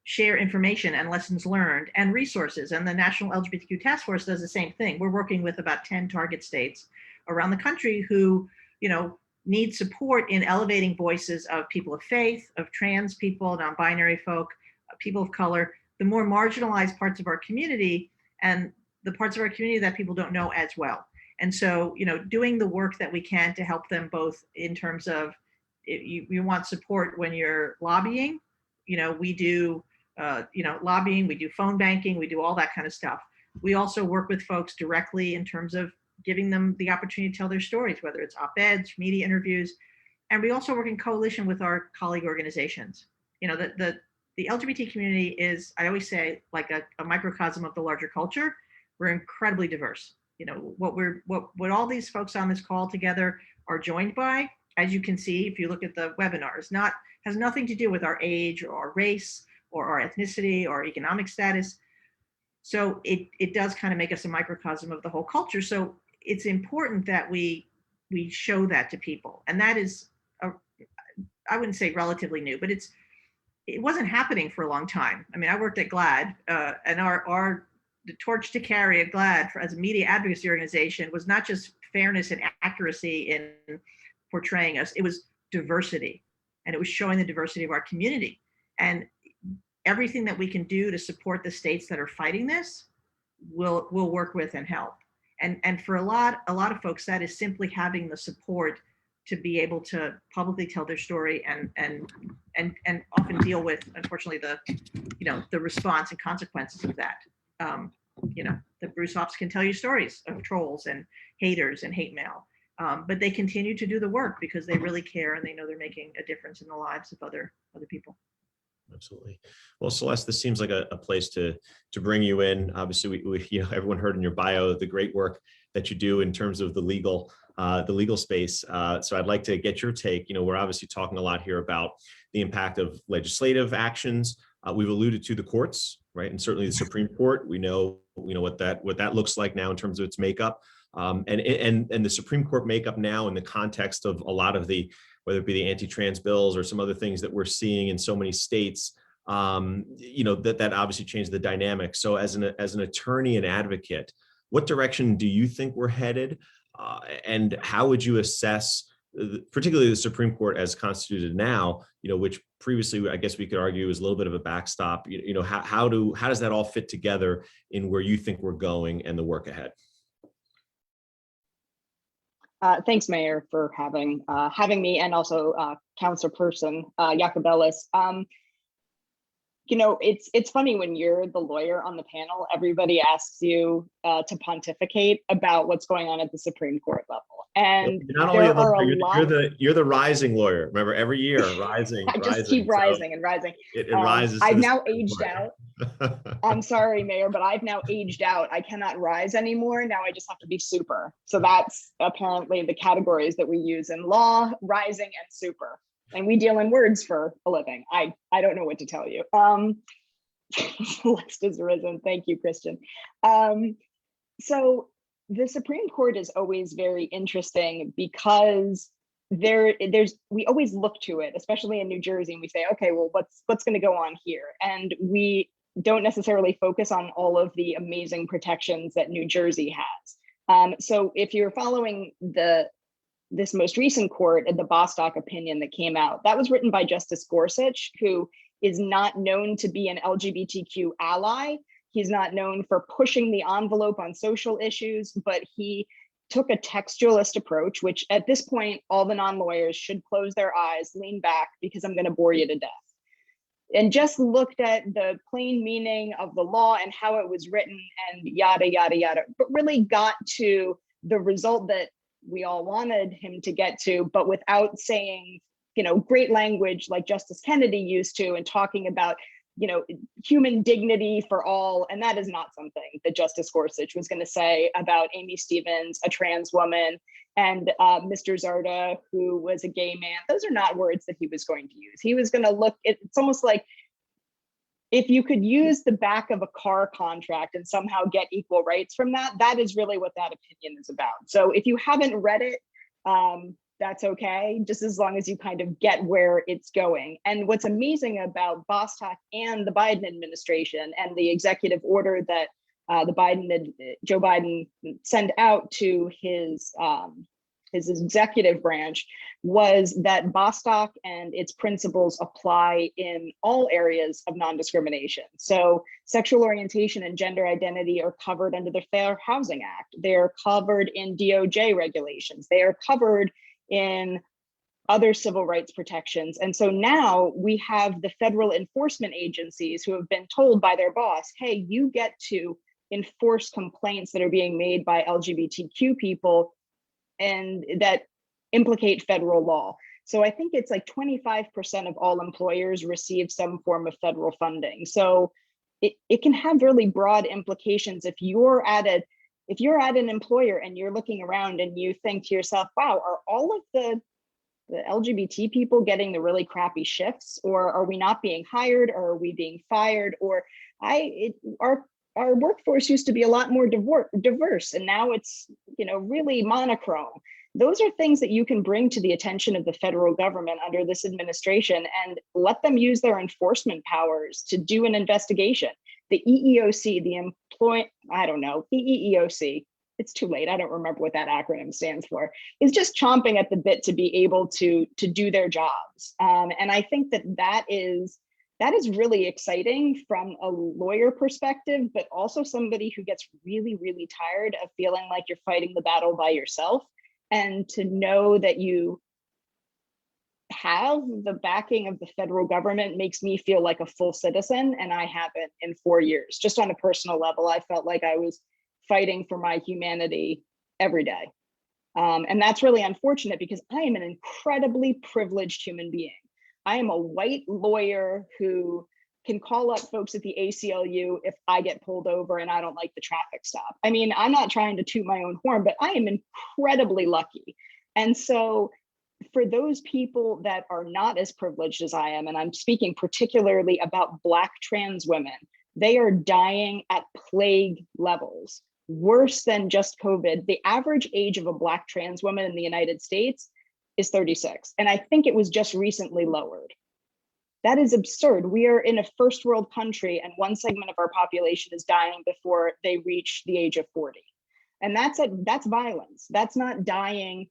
share information and lessons learned and resources. And the National LGBTQ Task Force does the same thing. We're working with about 10 target states around the country who need support in elevating voices of people of faith, of trans people, non-binary folk, people of color, the more marginalized parts of our community, and the parts of our community that people don't know as well. And so, doing the work that we can to help them, both in terms of, you want support when you're lobbying, we do, lobbying, we do phone banking, we do all that kind of stuff. We also work with folks directly in terms of giving them the opportunity to tell their stories, whether it's op-eds, media interviews. And we also work in coalition with our colleague organizations. The LGBT community is, I always say, like a microcosm of the larger culture. We're incredibly diverse. What all these folks on this call together are joined by, as you can see, if you look at the webinars, has nothing to do with our age or our race or our ethnicity or economic status. So it does kind of make us a microcosm of the whole culture. So it's important that we show that to people. And that is, I wouldn't say relatively new, but it wasn't happening for a long time. I mean, I worked at GLAAD, and the torch to carry at GLAAD as a media advocacy organization was not just fairness and accuracy in portraying us, it was diversity. And it was showing the diversity of our community. And everything that we can do to support the states that are fighting this, we'll work with and help. And for a lot of folks, that is simply having the support to be able to publicly tell their story and often deal with, unfortunately, the response and consequences of that. The Brucehoffs can tell you stories of trolls and haters and hate mail, but they continue to do the work because they really care and they know they're making a difference in the lives of other people. Absolutely. Well, Celeste, this seems like a place to bring you in. Obviously, everyone heard in your bio the great work that you do in terms of the legal space. So I'd like to get your take. We're obviously talking a lot here about the impact of legislative actions. We've alluded to the courts, right, and certainly the Supreme Court. We know what that looks like now in terms of its makeup, and the Supreme Court makeup now in the context of a lot of the, whether it be the anti-trans bills or some other things that we're seeing in so many states, that obviously changed the dynamic. So as an attorney and advocate, what direction do you think we're headed? And how would you assess, particularly the Supreme Court as constituted now, which previously I guess we could argue is a little bit of a backstop. How does that all fit together in where you think we're going and the work ahead? Thanks, Mayor, for having me, and also Councilperson Yacobellis. It's funny when you're the lawyer on the panel, everybody asks you to pontificate about what's going on at the Supreme Court level. And you're not there only are a lot. You're the rising lawyer. Remember, every year rising. I just keep rising and rising. It rises. I've now aged out. I'm sorry, Mayor, but I've now aged out. I cannot rise anymore. Now I just have to be super. So that's apparently the categories that we use in law: rising and super. And we deal in words for a living. I don't know what to tell you. Celeste has risen. Thank you, Christian. So the Supreme Court is always very interesting because we always look to it, especially in New Jersey, and we say, okay, well, what's going to go on here? And we don't necessarily focus on all of the amazing protections that New Jersey has. So if you're following this most recent court, the Bostock opinion that came out, that was written by Justice Gorsuch, who is not known to be an LGBTQ ally. He's not known for pushing the envelope on social issues, but he took a textualist approach, which at this point, all the non-lawyers should close their eyes, lean back, because I'm going to bore you to death. And just looked at the plain meaning of the law and how it was written and yada, yada, yada, but really got to the result that we all wanted him to get to, but without saying, great language like Justice Kennedy used to, and talking about, human dignity for all. And that is not something that Justice Gorsuch was going to say about Amy Stevens, a trans woman, and Mr. Zarda, who was a gay man. Those are not words that he was going to use. He was going to look, it's almost like if you could use the back of a car contract and somehow get equal rights from that, that is really what that opinion is about. So if you haven't read it, that's okay, just as long as you kind of get where it's going. And what's amazing about Bostock and the Biden administration and the executive order that Joe Biden sent out to his executive branch was that Bostock and its principles apply in all areas of non-discrimination. So sexual orientation and gender identity are covered under the Fair Housing Act. They're covered in DOJ regulations. They are covered in other civil rights protections. And so now we have the federal enforcement agencies who have been told by their boss, hey, you get to enforce complaints that are being made by LGBTQ people and that implicate federal law. So I think it's like 25% of all employers receive some form of federal funding. So it can have really broad implications. If you're at an employer and you're looking around and you think to yourself, wow, are all of the LGBT people getting the really crappy shifts, or are we not being hired, or are we being fired? Or our workforce used to be a lot more diverse, and now it's really monochrome. Those are things that you can bring to the attention of the federal government under this administration and let them use their enforcement powers to do an investigation. The EEOC, EEOC, it's too late, I don't remember what that acronym stands for, is just chomping at the bit to be able to do their jobs. And I think that is really exciting from a lawyer perspective, but also somebody who gets really, really tired of feeling like you're fighting the battle by yourself, and to know that you have the backing of the federal government makes me feel like a full citizen, and I haven't in 4 years. Just on a personal level, I felt like I was fighting for my humanity every day. And that's really unfortunate because I am an incredibly privileged human being. I am a white lawyer who can call up folks at the ACLU if I get pulled over and I don't like the traffic stop. I mean, I'm not trying to toot my own horn, but I am incredibly lucky. And so for those people that are not as privileged as I am, and I'm speaking particularly about Black trans women, they are dying at plague levels, worse than just COVID. The average age of a Black trans woman in the United States is 36. And I think it was just recently lowered. That is absurd. We are in a first world country and one segment of our population is dying before they reach the age of 40. And that's violence. That's not dying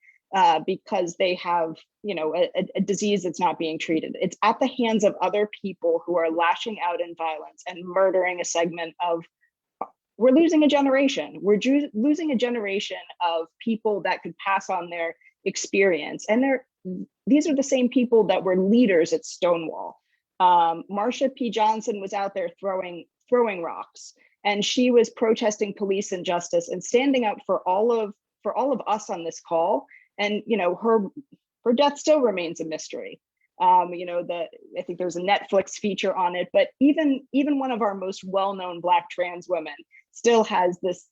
because they have, you know, a disease that's not being treated. It's at the hands of other people who are lashing out in violence and murdering a segment of, we're losing a generation. We're losing a generation of people that could pass on their experience. And these are the same people that were leaders at Stonewall. Marsha P. Johnson was out there throwing rocks, and she was protesting police injustice and standing up for all of us on this call. And you know, her death still remains a mystery. You know, I think there's a Netflix feature on it, but even one of our most well-known Black trans women still has this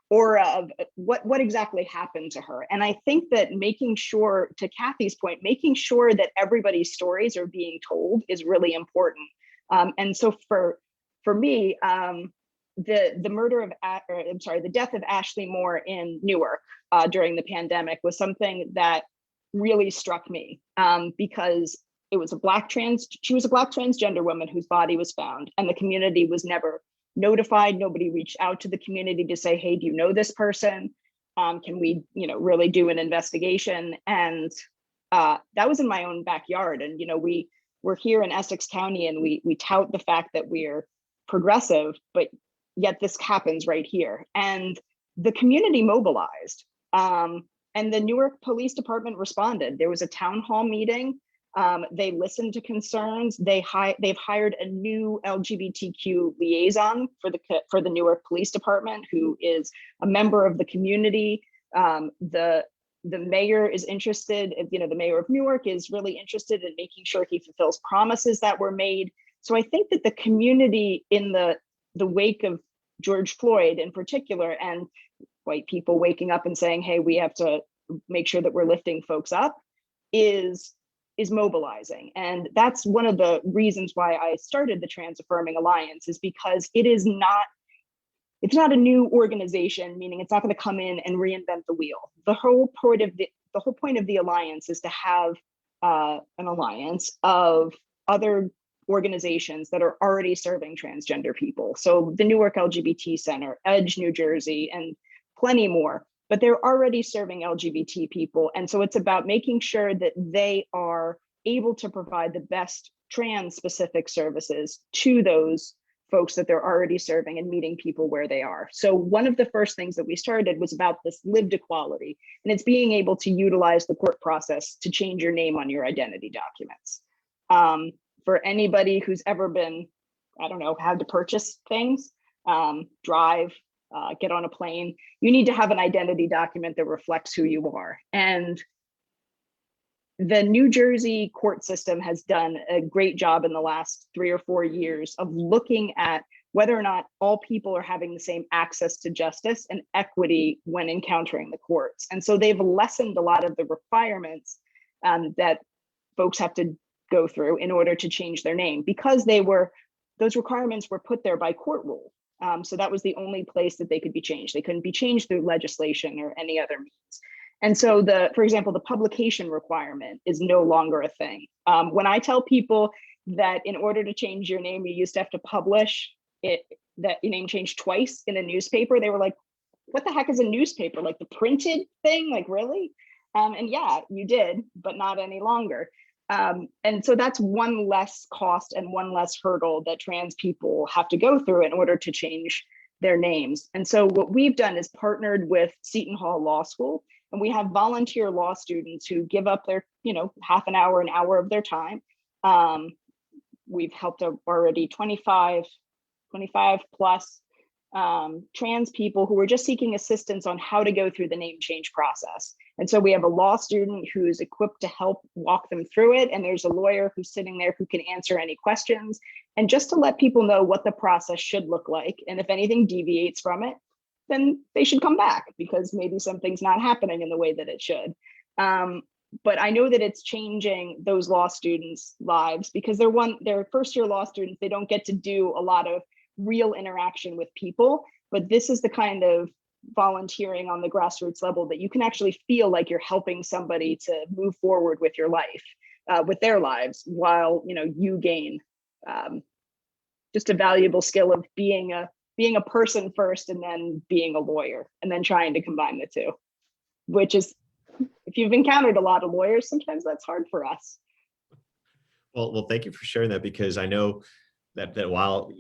aura of what exactly happened to her. And I think that making sure, to Cathy's point, making sure that everybody's stories are being told is really important. And so for me, the death of Ashley Moore in Newark during the pandemic was something that really struck me because she was a Black transgender woman whose body was found, and the community was never notified. Nobody reached out to the community to say, hey, do you know this person? Can we, you know, really do an investigation? And that was in my own backyard. And, you know, we're here in Essex County and we tout the fact that we're progressive, but yet this happens right here. And the community mobilized. And the Newark Police Department responded. There was a town hall meeting. They listened to concerns. They've hired a new LGBTQ liaison for the Newark Police Department, who is a member of the community. The mayor is interested. You know, the mayor of Newark is really interested in making sure he fulfills promises that were made. So I think that the community in the wake of George Floyd in particular, and white people waking up and saying, hey, we have to make sure that we're lifting folks up, is mobilizing. And that's one of the reasons why I started the Trans Affirming Alliance, is because it's not a new organization, meaning it's not going to come in and reinvent the wheel. The whole point of the alliance is to have an alliance of other organizations that are already serving transgender people. So the Newark LGBT Center, Edge, New Jersey, and plenty more, but they're already serving LGBT people. And so it's about making sure that they are able to provide the best trans specific services to those folks that they're already serving and meeting people where they are. So one of the first things that we started was about this lived equality, and it's being able to utilize the court process to change your name on your identity documents. For anybody who's ever been, I don't know, had to purchase things, drive, get on a plane, you need to have an identity document that reflects who you are. And the New Jersey court system has done a great job in the last 3 or 4 years of looking at whether or not all people are having the same access to justice and equity when encountering the courts. And so they've lessened a lot of the requirements that folks have to go through in order to change their name, because those requirements were put there by court rule. So that was the only place that they could be changed. They couldn't be changed through legislation or any other means. And so for example, the publication requirement is no longer a thing. When I tell people that in order to change your name, you used to have to publish it, that your name changed twice in a newspaper, they were like, what the heck is a newspaper? Like the printed thing, like really? And yeah, you did, but not any longer. And so that's one less cost and one less hurdle that trans people have to go through in order to change their names. And so what we've done is partnered with Seton Hall Law School, and we have volunteer law students who give up their, half an hour of their time. We've helped already 25 plus trans people who were just seeking assistance on how to go through the name change process. And so we have a law student who's equipped to help walk them through it. And there's a lawyer who's sitting there who can answer any questions. And just to let people know what the process should look like. And if anything deviates from it, then they should come back because maybe something's not happening in the way that it should. But I know that it's changing those law students' lives because they're first-year law students. They don't get to do a lot of real interaction with people, but this is the kind of volunteering on the grassroots level that you can actually feel like you're helping somebody to move forward with your life, with their lives, while you gain just a valuable skill of being a person first and then being a lawyer and then trying to combine the two, which is, if you've encountered a lot of lawyers, sometimes that's hard for us. Well, thank you for sharing that, because I know that while,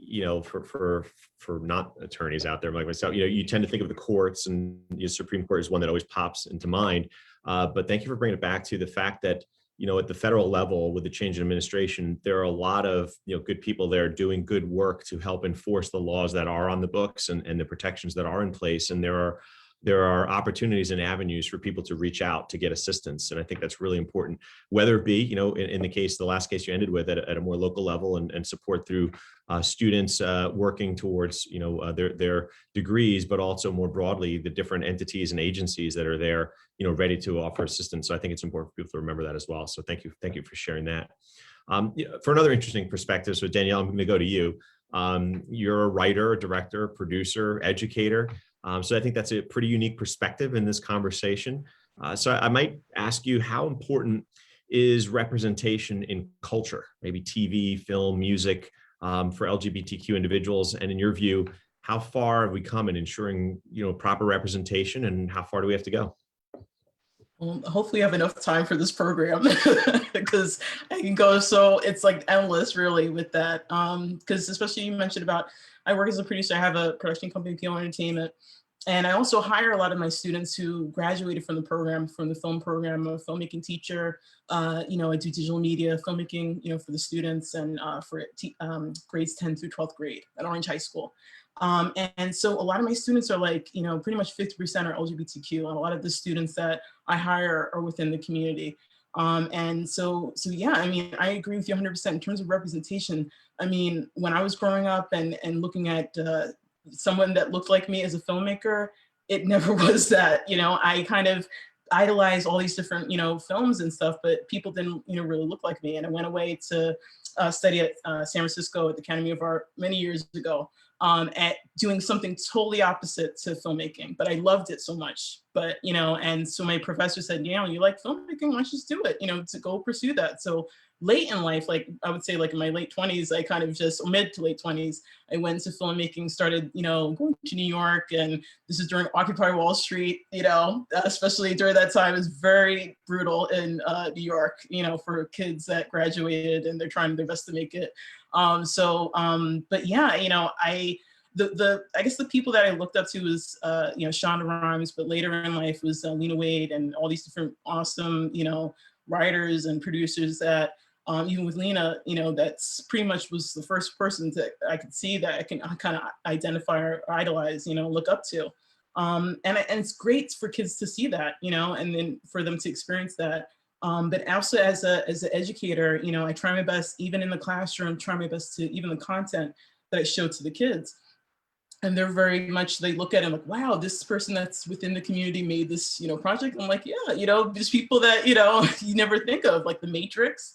for not attorneys out there like myself, you tend to think of the courts, and the Supreme Court is one that always pops into mind. But thank you for bringing it back to the fact that, at the federal level with the change in administration, there are a lot of, good people there doing good work to help enforce the laws that are on the books and the protections that are in place. And there are opportunities and avenues for people to reach out to get assistance. And I think that's really important, whether it be, in the last case you ended with, at a more local level, and support through students working towards, their degrees, but also more broadly, the different entities and agencies that are there, ready to offer assistance. So I think it's important for people to remember that as well. So thank you for sharing that. For another interesting perspective, so Danielle, I'm going to go to you. You're a writer, director, producer, educator. So I think that's a pretty unique perspective in this conversation. So I might ask you, how important is representation in culture, maybe TV, film, music, for LGBTQ individuals? And in your view, how far have we come in ensuring, proper representation, and how far do we have to go? Well, hopefully I have enough time for this program because I can go, so it's like endless really with that. Because especially you mentioned about, I work as a producer, I have a production company, Fiore Entertainment, and I also hire a lot of my students who graduated from the program, from the film program. I'm a filmmaking teacher. I do digital media filmmaking, for the students, and for grades 10 through 12th grade at Orange High School. And so a lot of my students are like, pretty much 50% are LGBTQ, and a lot of the students that I hire are within the community. And so yeah, I agree with you 100% in terms of representation. When I was growing up and looking at someone that looked like me as a filmmaker, it never was that. I kind of idolized all these different, films and stuff, but people didn't, really look like me. And I went away to study at San Francisco at the Academy of Art many years ago, at doing something totally opposite to filmmaking, but I loved it so much. But, and so my professor said, you like filmmaking, why don't you just do it, to go pursue that. So late in life, like I would say like in my late 20s, I kind of just, mid to late 20s, I went into filmmaking, started, going to New York, and this is during Occupy Wall Street, especially during that time, it was very brutal in New York, for kids that graduated and they're trying their best to make it. But yeah, I guess the people that I looked up to was, Shonda Rhimes, but later in life was Lena Waithe, and all these different awesome, writers and producers that, even with Lena, that's pretty much was the first person that I could see that I can kind of identify or idolize, look up to. And it's great for kids to see that, and then for them to experience that. But also as an educator, I try my best, even in the classroom, try my best to, even the content that I show to the kids. And they're very much, they look at it like, wow, this person that's within the community made this, project. I'm like, yeah, there's people that, you never think of, like The Matrix.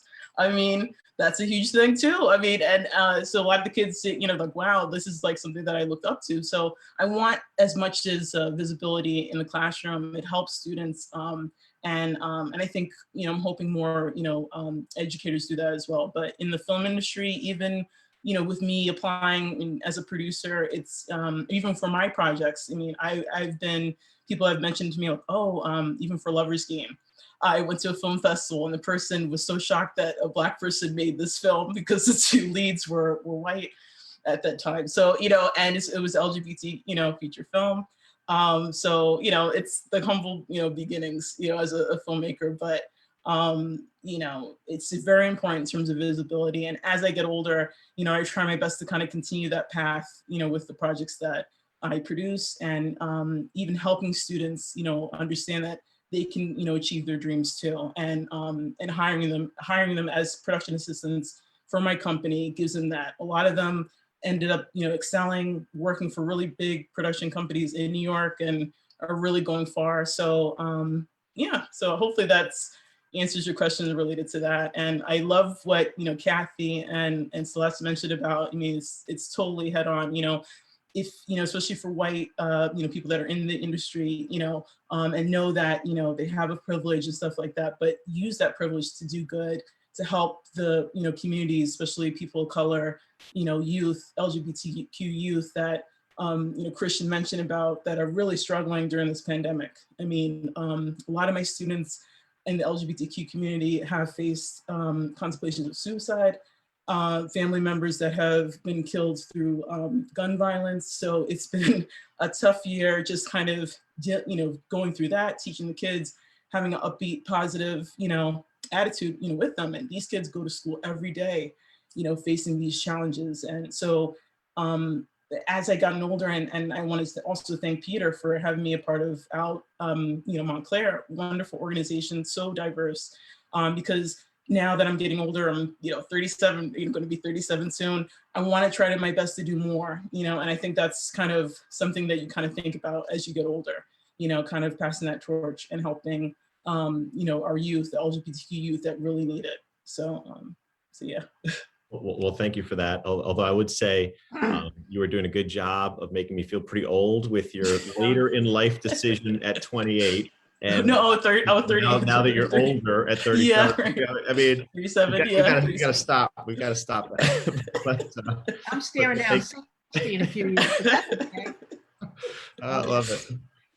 That's a huge thing too. And so a lot of the kids say, like, wow, this is like something that I looked up to. So I want as much as visibility in the classroom. It helps students. And I think, I'm hoping more, educators do that as well. But in the film industry, even, with me applying as a producer, it's even for my projects. People have mentioned to me, like, even for Lover's Game, I went to a film festival and the person was so shocked that a Black person made this film because the two leads were white at that time. So, and it was LGBT, feature film. So, it's the humble, beginnings, as a filmmaker, but, it's very important in terms of visibility. And as I get older, I try my best to kind of continue that path, with the projects that I produce, and even helping students, understand that they can, achieve their dreams too. And hiring them as production assistants for my company gives them that. A lot of them ended up, excelling, working for really big production companies in New York and are really going far. So yeah, so hopefully that's answers your questions related to that. And I love what, Cathy and Celeste mentioned about, it's totally head on, if, especially for white, people that are in the industry, and know that, they have a privilege and stuff like that, but use that privilege to do good, to help the, communities, especially people of color, youth, LGBTQ youth that, Christian mentioned about that are really struggling during this pandemic. I mean, a lot of my students in the LGBTQ community have faced contemplations of suicide, family members that have been killed through gun violence. So it's been a tough year, just kind of, going through that, teaching the kids, having an upbeat, positive, attitude, with them. And these kids go to school every day, facing these challenges. And so as I gotten older, and I wanted to also thank Peter for having me a part of Montclair, wonderful organization, so diverse, because now that I'm getting older, I'm 37, going to be 37 soon. I want to try my best to do more, and I think that's kind of something that you kind of think about as you get older, kind of passing that torch and helping, our youth, the LGBTQ youth that really need it. So yeah. Well, thank you for that. Although I would say you were doing a good job of making me feel pretty old with your later in life decision at 28. And no, I was 30. Now that you're 30. Older at 37, yeah, right. I mean, 37. we gotta stop. We gotta stop that. But, I'm staring down 60 in a few years. But that's okay. I love it.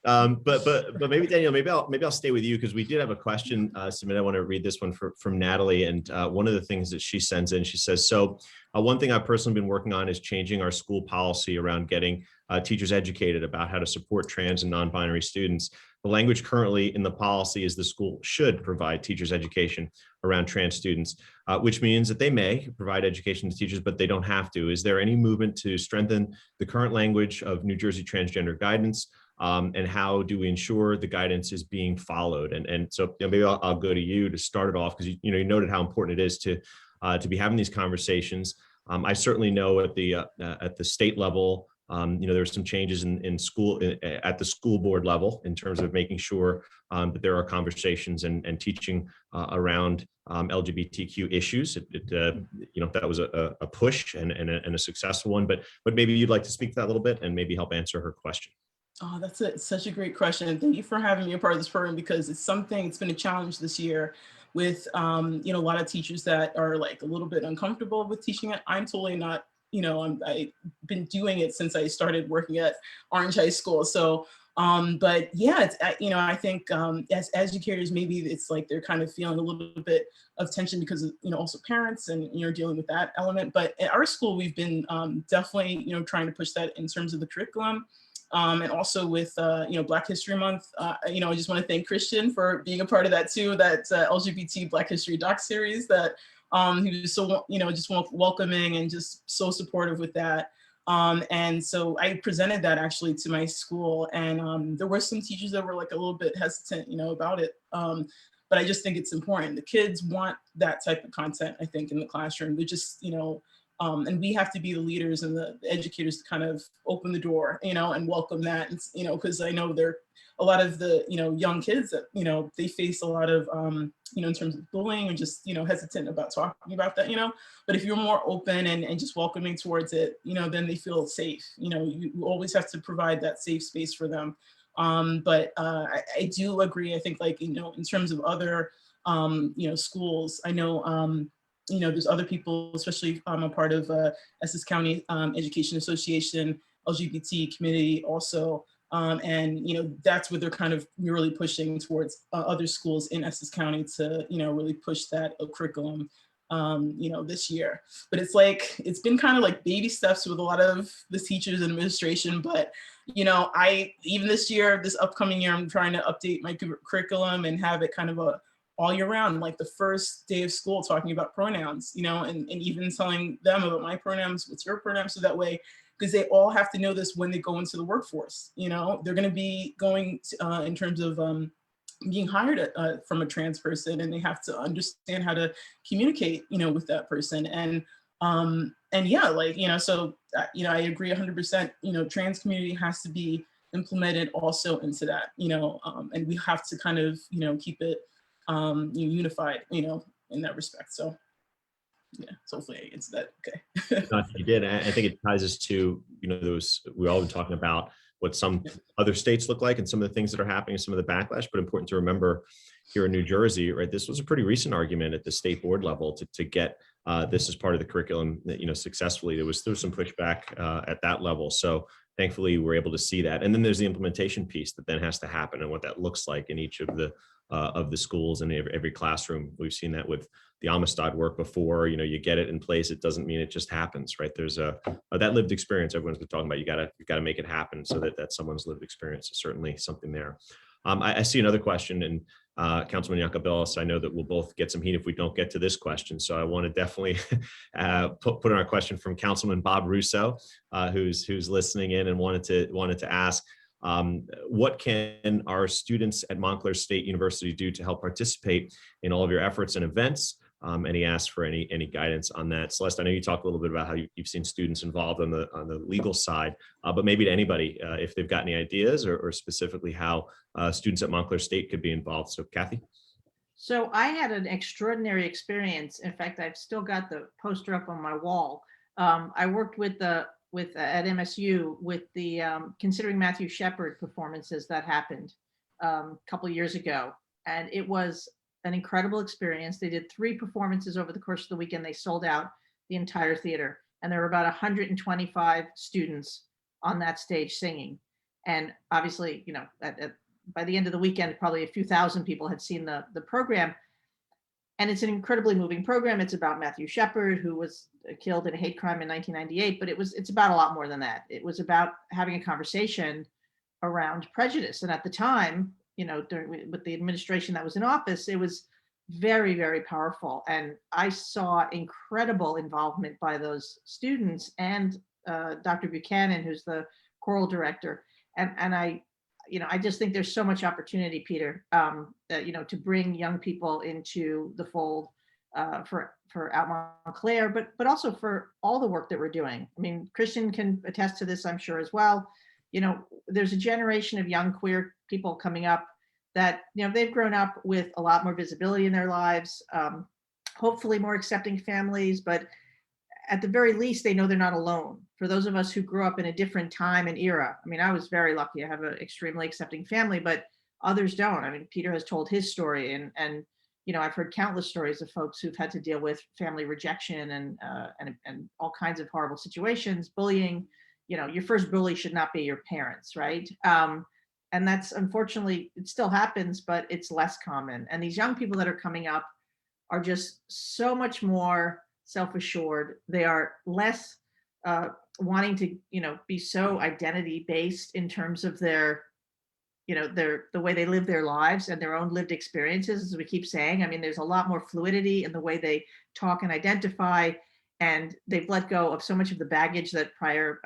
But maybe Danielle, maybe I'll stay with you, because we did have a question submitted. I want to read this one from Natalie, and one of the things that she sends in, she says, so one thing I've personally been working on is changing our school policy around getting teachers educated about how to support trans and non-binary students. The language currently in the policy is the school should provide teachers education around trans students, which means that they may provide education to teachers, but they don't have to. Is there any movement to strengthen the current language of New Jersey transgender guidance? And how do we ensure the guidance is being followed? And so maybe I'll go to you to start it off, because you noted how important it is to be having these conversations. I certainly know at the state level, there's some changes in school at the school board level in terms of making sure that there are conversations and teaching around LGBTQ issues. That was a push and a successful one. But maybe you'd like to speak to that a little bit and maybe help answer her question. Oh, that's such a great question. And thank you for having me a part of this program, because it's been a challenge this year with, a lot of teachers that are like a little bit uncomfortable with teaching it. I'm totally not, I've been doing it since I started working at Orange High School. So, but yeah, it's, I think as educators, maybe it's like they're kind of feeling a little bit of tension because of, also parents and, dealing with that element. But at our school, we've been definitely, trying to push that in terms of the curriculum. And also with, Black History Month, I just want to thank Christian for being a part of that too, that LGBT Black History doc series that he was so, just welcoming and just so supportive with that. And so I presented that actually to my school, and there were some teachers that were like a little bit hesitant, about it. But I just think it's important. The kids want that type of content, I think, in the classroom. They're just, and we have to be the leaders and the educators to kind of open the door, and welcome that, because I know there are a lot of the, young kids that, they face a lot of, in terms of bullying and just, hesitant about talking about that, but if you're more open and just welcoming towards it, then they feel safe. You always have to provide that safe space for them. But I do agree. I think like, in terms of other, schools, I know, there's other people, especially I'm a part of Essex County Education Association, LGBT community also. And, that's what they're kind of really pushing towards other schools in Essex County to, really push that curriculum, this year. But it's been kind of like baby steps with a lot of the teachers and administration. But, even this upcoming year, I'm trying to update my curriculum and have it kind of all year round, like the first day of school, talking about pronouns, and even telling them about my pronouns, what's your pronouns, so that way, because they all have to know this when they go into the workforce. They're going to be going in terms of being hired from a trans person, and they have to understand how to communicate, with that person. And yeah, like, so, I agree 100%, trans community has to be implemented also into that, and we have to kind of, keep it unified, in that respect. So yeah, so hopefully it's that. Okay. No, I think you did. I think it ties us to, those, we're all been talking about what some other states look like and some of the things that are happening, some of the backlash, but important to remember here in New Jersey, right? This was a pretty recent argument at the state board level to get this as part of the curriculum, successfully. There was some pushback at that level. So thankfully we're able to see that. And then there's the implementation piece that then has to happen and what that looks like in each of the schools and every classroom. We've seen that with the Amistad work before. You get it in place. It doesn't mean it just happens, right? There's that lived experience everyone's been talking about. You got to make it happen so that's someone's lived experience. Is certainly something there. I see another question, and Councilman Yacobellis, I know that we'll both get some heat if we don't get to this question. So I want to definitely put on our question from Councilman Bob Russo, who's listening in and wanted to ask, what can our students at Montclair State University do to help participate in all of your efforts and events? And he asked for any guidance on that. Celeste, I know you talked a little bit about how you've seen students involved on the legal side, but maybe to anybody, if they've got any ideas or specifically how students at Montclair State could be involved. So Cathy? So I had an extraordinary experience. In fact, I've still got the poster up on my wall. I worked at MSU with the Considering Matthew Shepard performances that happened a couple of years ago. And it was an incredible experience. They did 3 performances over the course of the weekend. They sold out the entire theater. And there were about 125 students on that stage singing. And obviously, by the end of the weekend, probably a few thousand people had seen the program. And it's an incredibly moving program. It's about Matthew Shepard, who was killed in a hate crime in 1998, but it's about a lot more than that. It was about having a conversation around prejudice. And at the time, with the administration that was in office, it was very, very powerful. And I saw incredible involvement by those students and Dr. Buchanan, who's the choral director. And I just think there's so much opportunity, Peter, to bring young people into the fold for out Montclair, but also for all the work that we're doing. I mean, Christian can attest to this, I'm sure, as well. There's a generation of young queer people coming up that, they've grown up with a lot more visibility in their lives, hopefully more accepting families, but at the very least, they know they're not alone. For those of us who grew up in a different time and era, I mean, I was very lucky. I have an extremely accepting family, but others don't. I mean, Peter has told his story, and I've heard countless stories of folks who've had to deal with family rejection and all kinds of horrible situations, bullying. Your first bully should not be your parents, right? And that's, unfortunately, it still happens, but it's less common. And these young people that are coming up are just so much more self-assured. They are less wanting to, be so identity based in terms of the way they live their lives and their own lived experiences, as we keep saying. I mean, there's a lot more fluidity in the way they talk and identify, and they've let go of so much of the baggage that prior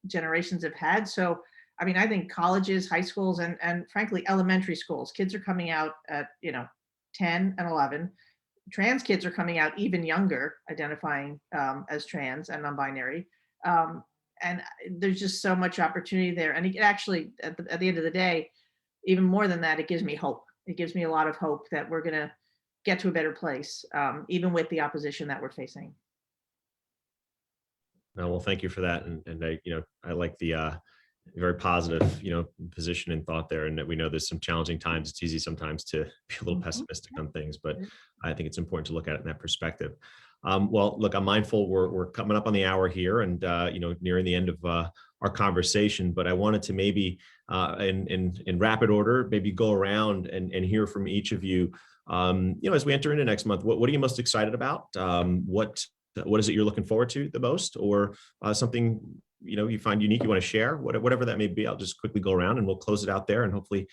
generations have had. So, I mean, I think colleges, high schools, and frankly, elementary schools, kids are coming out at, 10 and 11. Trans kids are coming out even younger, identifying as trans and non-binary. And there's just so much opportunity there. And it actually, at the end of the day, even more than that, it gives me hope. It gives me a lot of hope that we're going to get to a better place, even with the opposition that we're facing. Well, thank you for that. And I like the very positive, position and thought there. And that we know there's some challenging times. It's easy sometimes to be a little pessimistic on things, but I think it's important to look at it in that perspective. Well, look, I'm mindful we're coming up on the hour here and, nearing the end of our conversation, but I wanted to maybe in rapid order, maybe go around and hear from each of you, as we enter into next month. What are you most excited about? What is it you're looking forward to the most, or something you find unique you want to share? Whatever that may be, I'll just quickly go around and we'll close it out there, and hopefully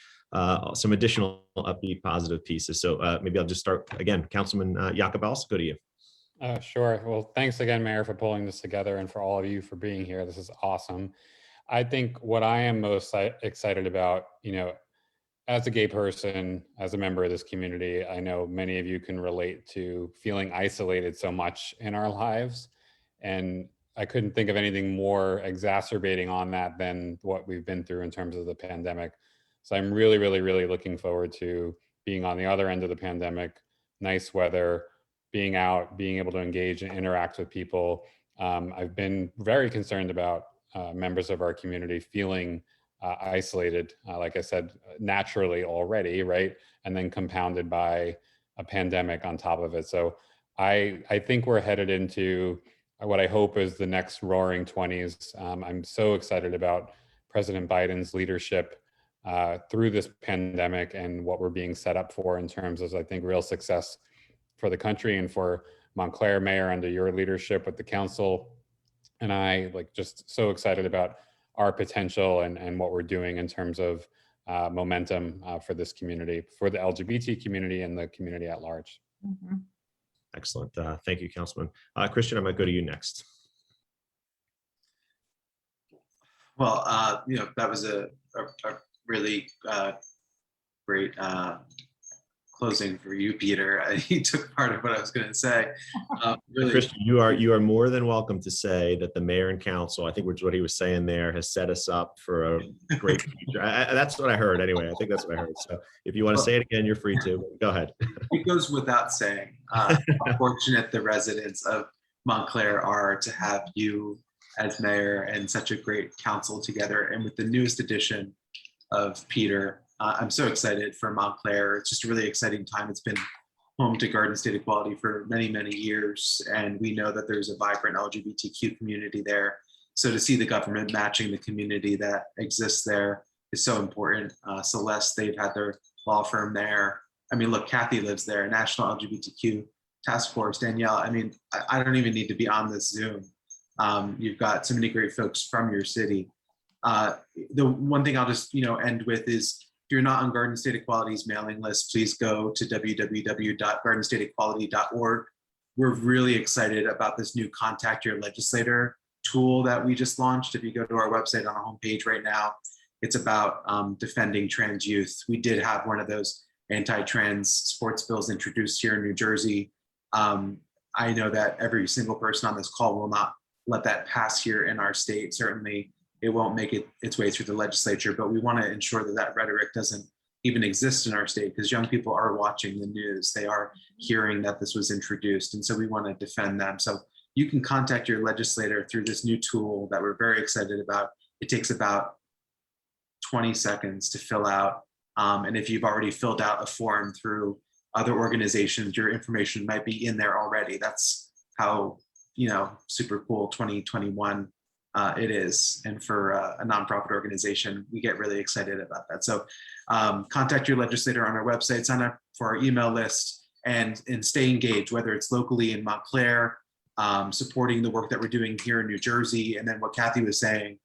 some additional upbeat positive pieces. So maybe I'll just start again. Councilman Yacobellis, go to you. Sure. Well, thanks again, Mayor, for pulling this together, and for all of you for being here. This is awesome. I think what I am most excited about, as a gay person, as a member of this community, I know many of you can relate to feeling isolated so much in our lives. And I couldn't think of anything more exacerbating on that than what we've been through in terms of the pandemic. So I'm really, really, really looking forward to being on the other end of the pandemic, nice weather, being out, being able to engage and interact with people. I've been very concerned about members of our community feeling isolated, like I said, naturally already, right? And then compounded by a pandemic on top of it. So I think we're headed into what I hope is the next roaring 20s. I'm so excited about President Biden's leadership through this pandemic and what we're being set up for in terms of, I think, real success for the country and for Montclair, Mayor, under your leadership with the council. And I just so excited about our potential and what we're doing in terms of momentum for this community, for the LGBT community and the community at large. Mm-hmm. Excellent. Thank you, Councilman. Christian, I might go to you next. Well, that was a really great closing for you, Peter. He took part of what I was going to say. Really, Christian, you are more than welcome to say that the mayor and council, I think which is what he was saying there, has set us up for a great future. That's what I heard anyway. I think that's what I heard. So if you want to say it again, you're free to. Go ahead. It goes without saying how fortunate the residents of Montclair are to have you as mayor and such a great council together. And with the newest addition of Peter, I'm so excited for Montclair. It's just a really exciting time. It's been home to Garden State Equality for many, many years. And we know that there's a vibrant LGBTQ community there. So to see the government matching the community that exists there is so important. Celeste, they've had their law firm there. I mean, look, Cathy lives there, National LGBTQ Task Force, Danielle. I mean, I don't even need to be on this Zoom. You've got so many great folks from your city. The one thing I'll just end with is, if you're not on Garden State Equality's mailing list, please go to www.gardenstateequality.org. We're really excited about this new Contact Your Legislator tool that we just launched. If you go to our website on our homepage right now, it's about defending trans youth. We did have one of those anti-trans sports bills introduced here in New Jersey. I know that every single person on this call will not let that pass here in our state. Certainly, it won't make its way through the legislature, but we want to ensure that that rhetoric doesn't even exist in our state, because young people are watching the news. They are hearing that this was introduced, and so we want to defend them. So you can contact your legislator through this new tool that we're very excited about. It takes about 20 seconds to fill out. And if you've already filled out a form through other organizations, your information might be in there already. That's how, super cool 2021 it is. And for a nonprofit organization, we get really excited about that. So contact your legislator on our website, sign up for our email list, and stay engaged, whether it's locally in Montclair, supporting the work that we're doing here in New Jersey. And then what Cathy was saying,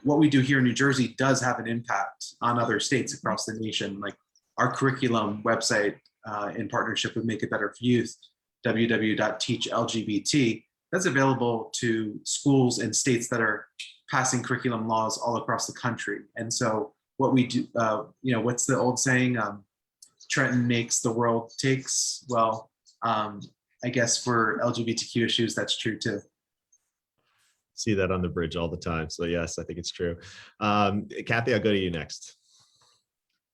what we do here in New Jersey does have an impact on other states across the nation. Like our curriculum website in partnership with Make It Better for Youth, www.teachlgbt, that's available to schools and states that are passing curriculum laws all across the country. And so what we do, what's the old saying? Trenton makes, the world takes. Well, I guess for LGBTQ issues, that's true too. See that on the bridge all the time. So yes, I think it's true. Cathy, I'll go to you next.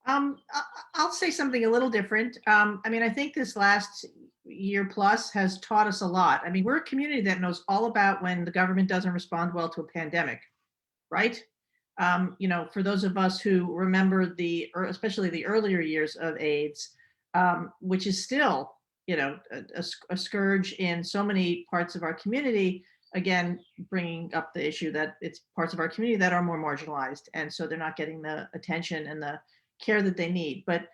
I'll say something a little different. I think this last year plus has taught us a lot. We're a community that knows all about when the government doesn't respond well to a pandemic, right? For those of us who remember especially the earlier years of AIDS, which is still, a scourge in so many parts of our community, again, bringing up the issue that it's parts of our community that are more marginalized. And so they're not getting the attention and the care that they need. But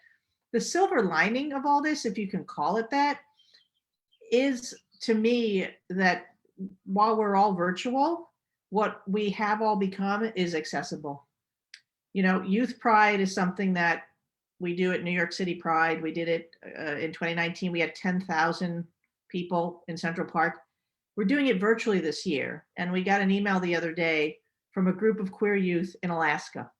the silver lining of all this, if you can call it that, is to me that while we're all virtual, what we have all become is accessible. Youth Pride is something that we do at New York City Pride. We did it in 2019. We had 10,000 people in Central Park. We're doing it virtually this year. And we got an email the other day from a group of queer youth in Alaska.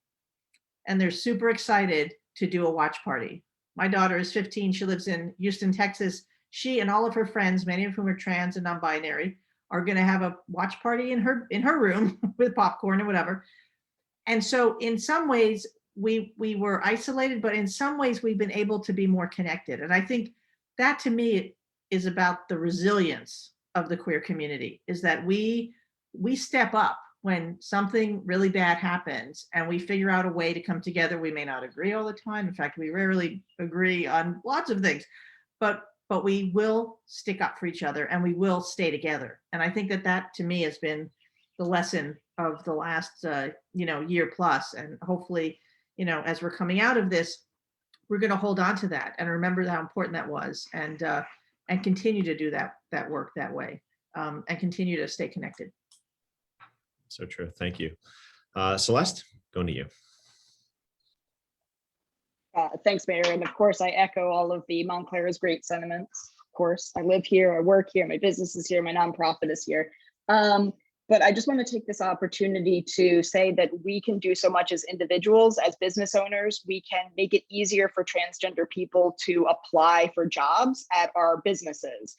And they're super excited to do a watch party. My daughter is 15. She lives in Houston, Texas. She and all of her friends, many of whom are trans and non-binary, are going to have a watch party in her room with popcorn and whatever. And so in some ways we were isolated, but in some ways we've been able to be more connected. And I think that to me is about the resilience of the queer community, is that we step up when something really bad happens and we figure out a way to come together. We may not agree all the time. In fact, we rarely agree on lots of things, but we will stick up for each other and we will stay together. And I think that to me has been the lesson of the last year plus. And hopefully, as we're coming out of this, we're going to hold on to that and remember how important that was, and continue to do that work that way, and continue to stay connected. So true. Thank you. Celeste, going to you. Thanks, Mayor. And of course, I echo all of the Montclair's great sentiments. Of course, I live here, I work here, my business is here, my nonprofit is here. But I just want to take this opportunity to say that we can do so much as individuals, as business owners. We can make it easier for transgender people to apply for jobs at our businesses.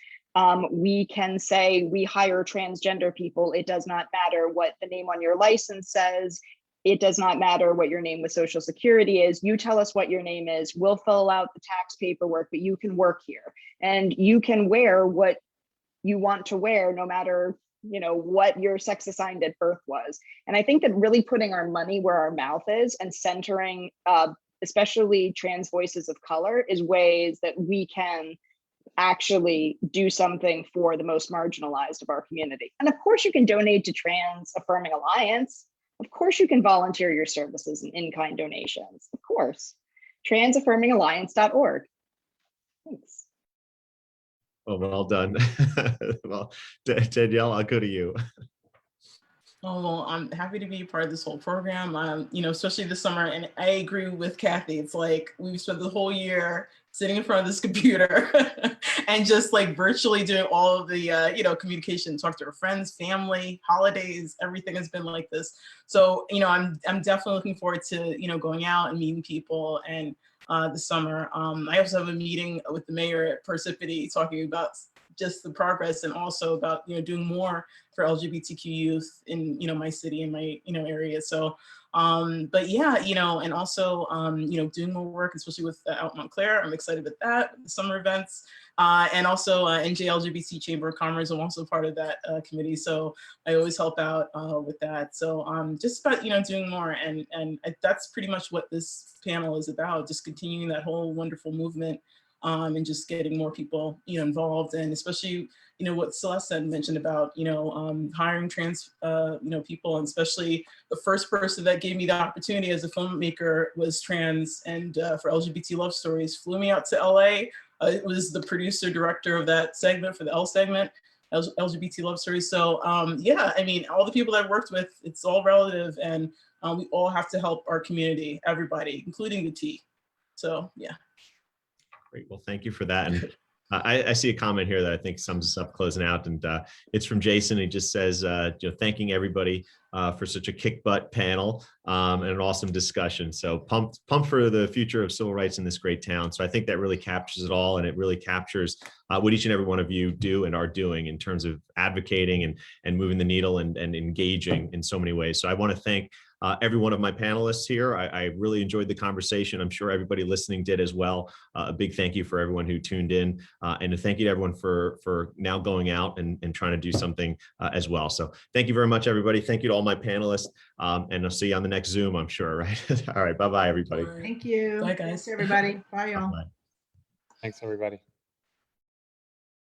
We can say we hire transgender people. It does not matter what the name on your license says. It does not matter what your name with Social Security is. You tell us what your name is. We'll fill out the tax paperwork, but you can work here and you can wear what you want to wear, no matter what your sex assigned at birth was. And I think that really putting our money where our mouth is and centering especially trans voices of color is ways that we can actually do something for the most marginalized of our community. And of course you can donate to Trans Affirming Alliance. Of course you can volunteer your services and in-kind donations. Of course. transaffirmingalliance.org. Thanks. Oh, well done. Well, Danielle, I'll go to you. Oh, well, I'm happy to be a part of this whole program, especially this summer. And I agree with Cathy. It's like we've spent the whole year sitting in front of this computer and just like virtually doing all of the, communication, talk to our friends, family, holidays, everything has been like this. So, I'm definitely looking forward to, going out and meeting people and this summer. I also have a meeting with the mayor at Parsippany talking about just the progress and also about doing more for LGBTQ youth in my city and my area. So but yeah, and also doing more work, especially with out Montclair. I'm excited with that, the summer events, and also NJ LGBT Chamber of Commerce. I'm also part of that committee, so I always help out with that. So just about doing more, and that's pretty much what this panel is about, just continuing that whole wonderful movement. And just getting more people, involved, and especially, what Celeste had mentioned about, hiring trans, people, and especially the first person that gave me the opportunity as a filmmaker was trans, and for LGBT Love Stories, flew me out to LA. It was the producer director of that segment for the L segment, LGBT Love Stories. So yeah, I mean, all the people that I've worked with, it's all relative, and we all have to help our community, everybody, including the T. So yeah. Great. Well, thank you for that. And I see a comment here that I think sums us up closing out, and it's from Jason. He just says, thanking everybody for such a kick butt panel and an awesome discussion. So pumped for the future of civil rights in this great town. So I think that really captures it all, and it really captures what each and every one of you do and are doing in terms of advocating and moving the needle and engaging in so many ways. So I want to thank every one of my panelists here. I really enjoyed the conversation. I'm sure everybody listening did as well. A big thank you for everyone who tuned in, and a thank you to everyone for now going out and trying to do something as well. So thank you very much, everybody. Thank you to all my panelists, and I'll see you on the next Zoom, I'm sure, right? All right, bye-bye, everybody. Thank you. Bye, guys. Thanks, everybody. Bye, y'all. Bye-bye. Thanks, everybody.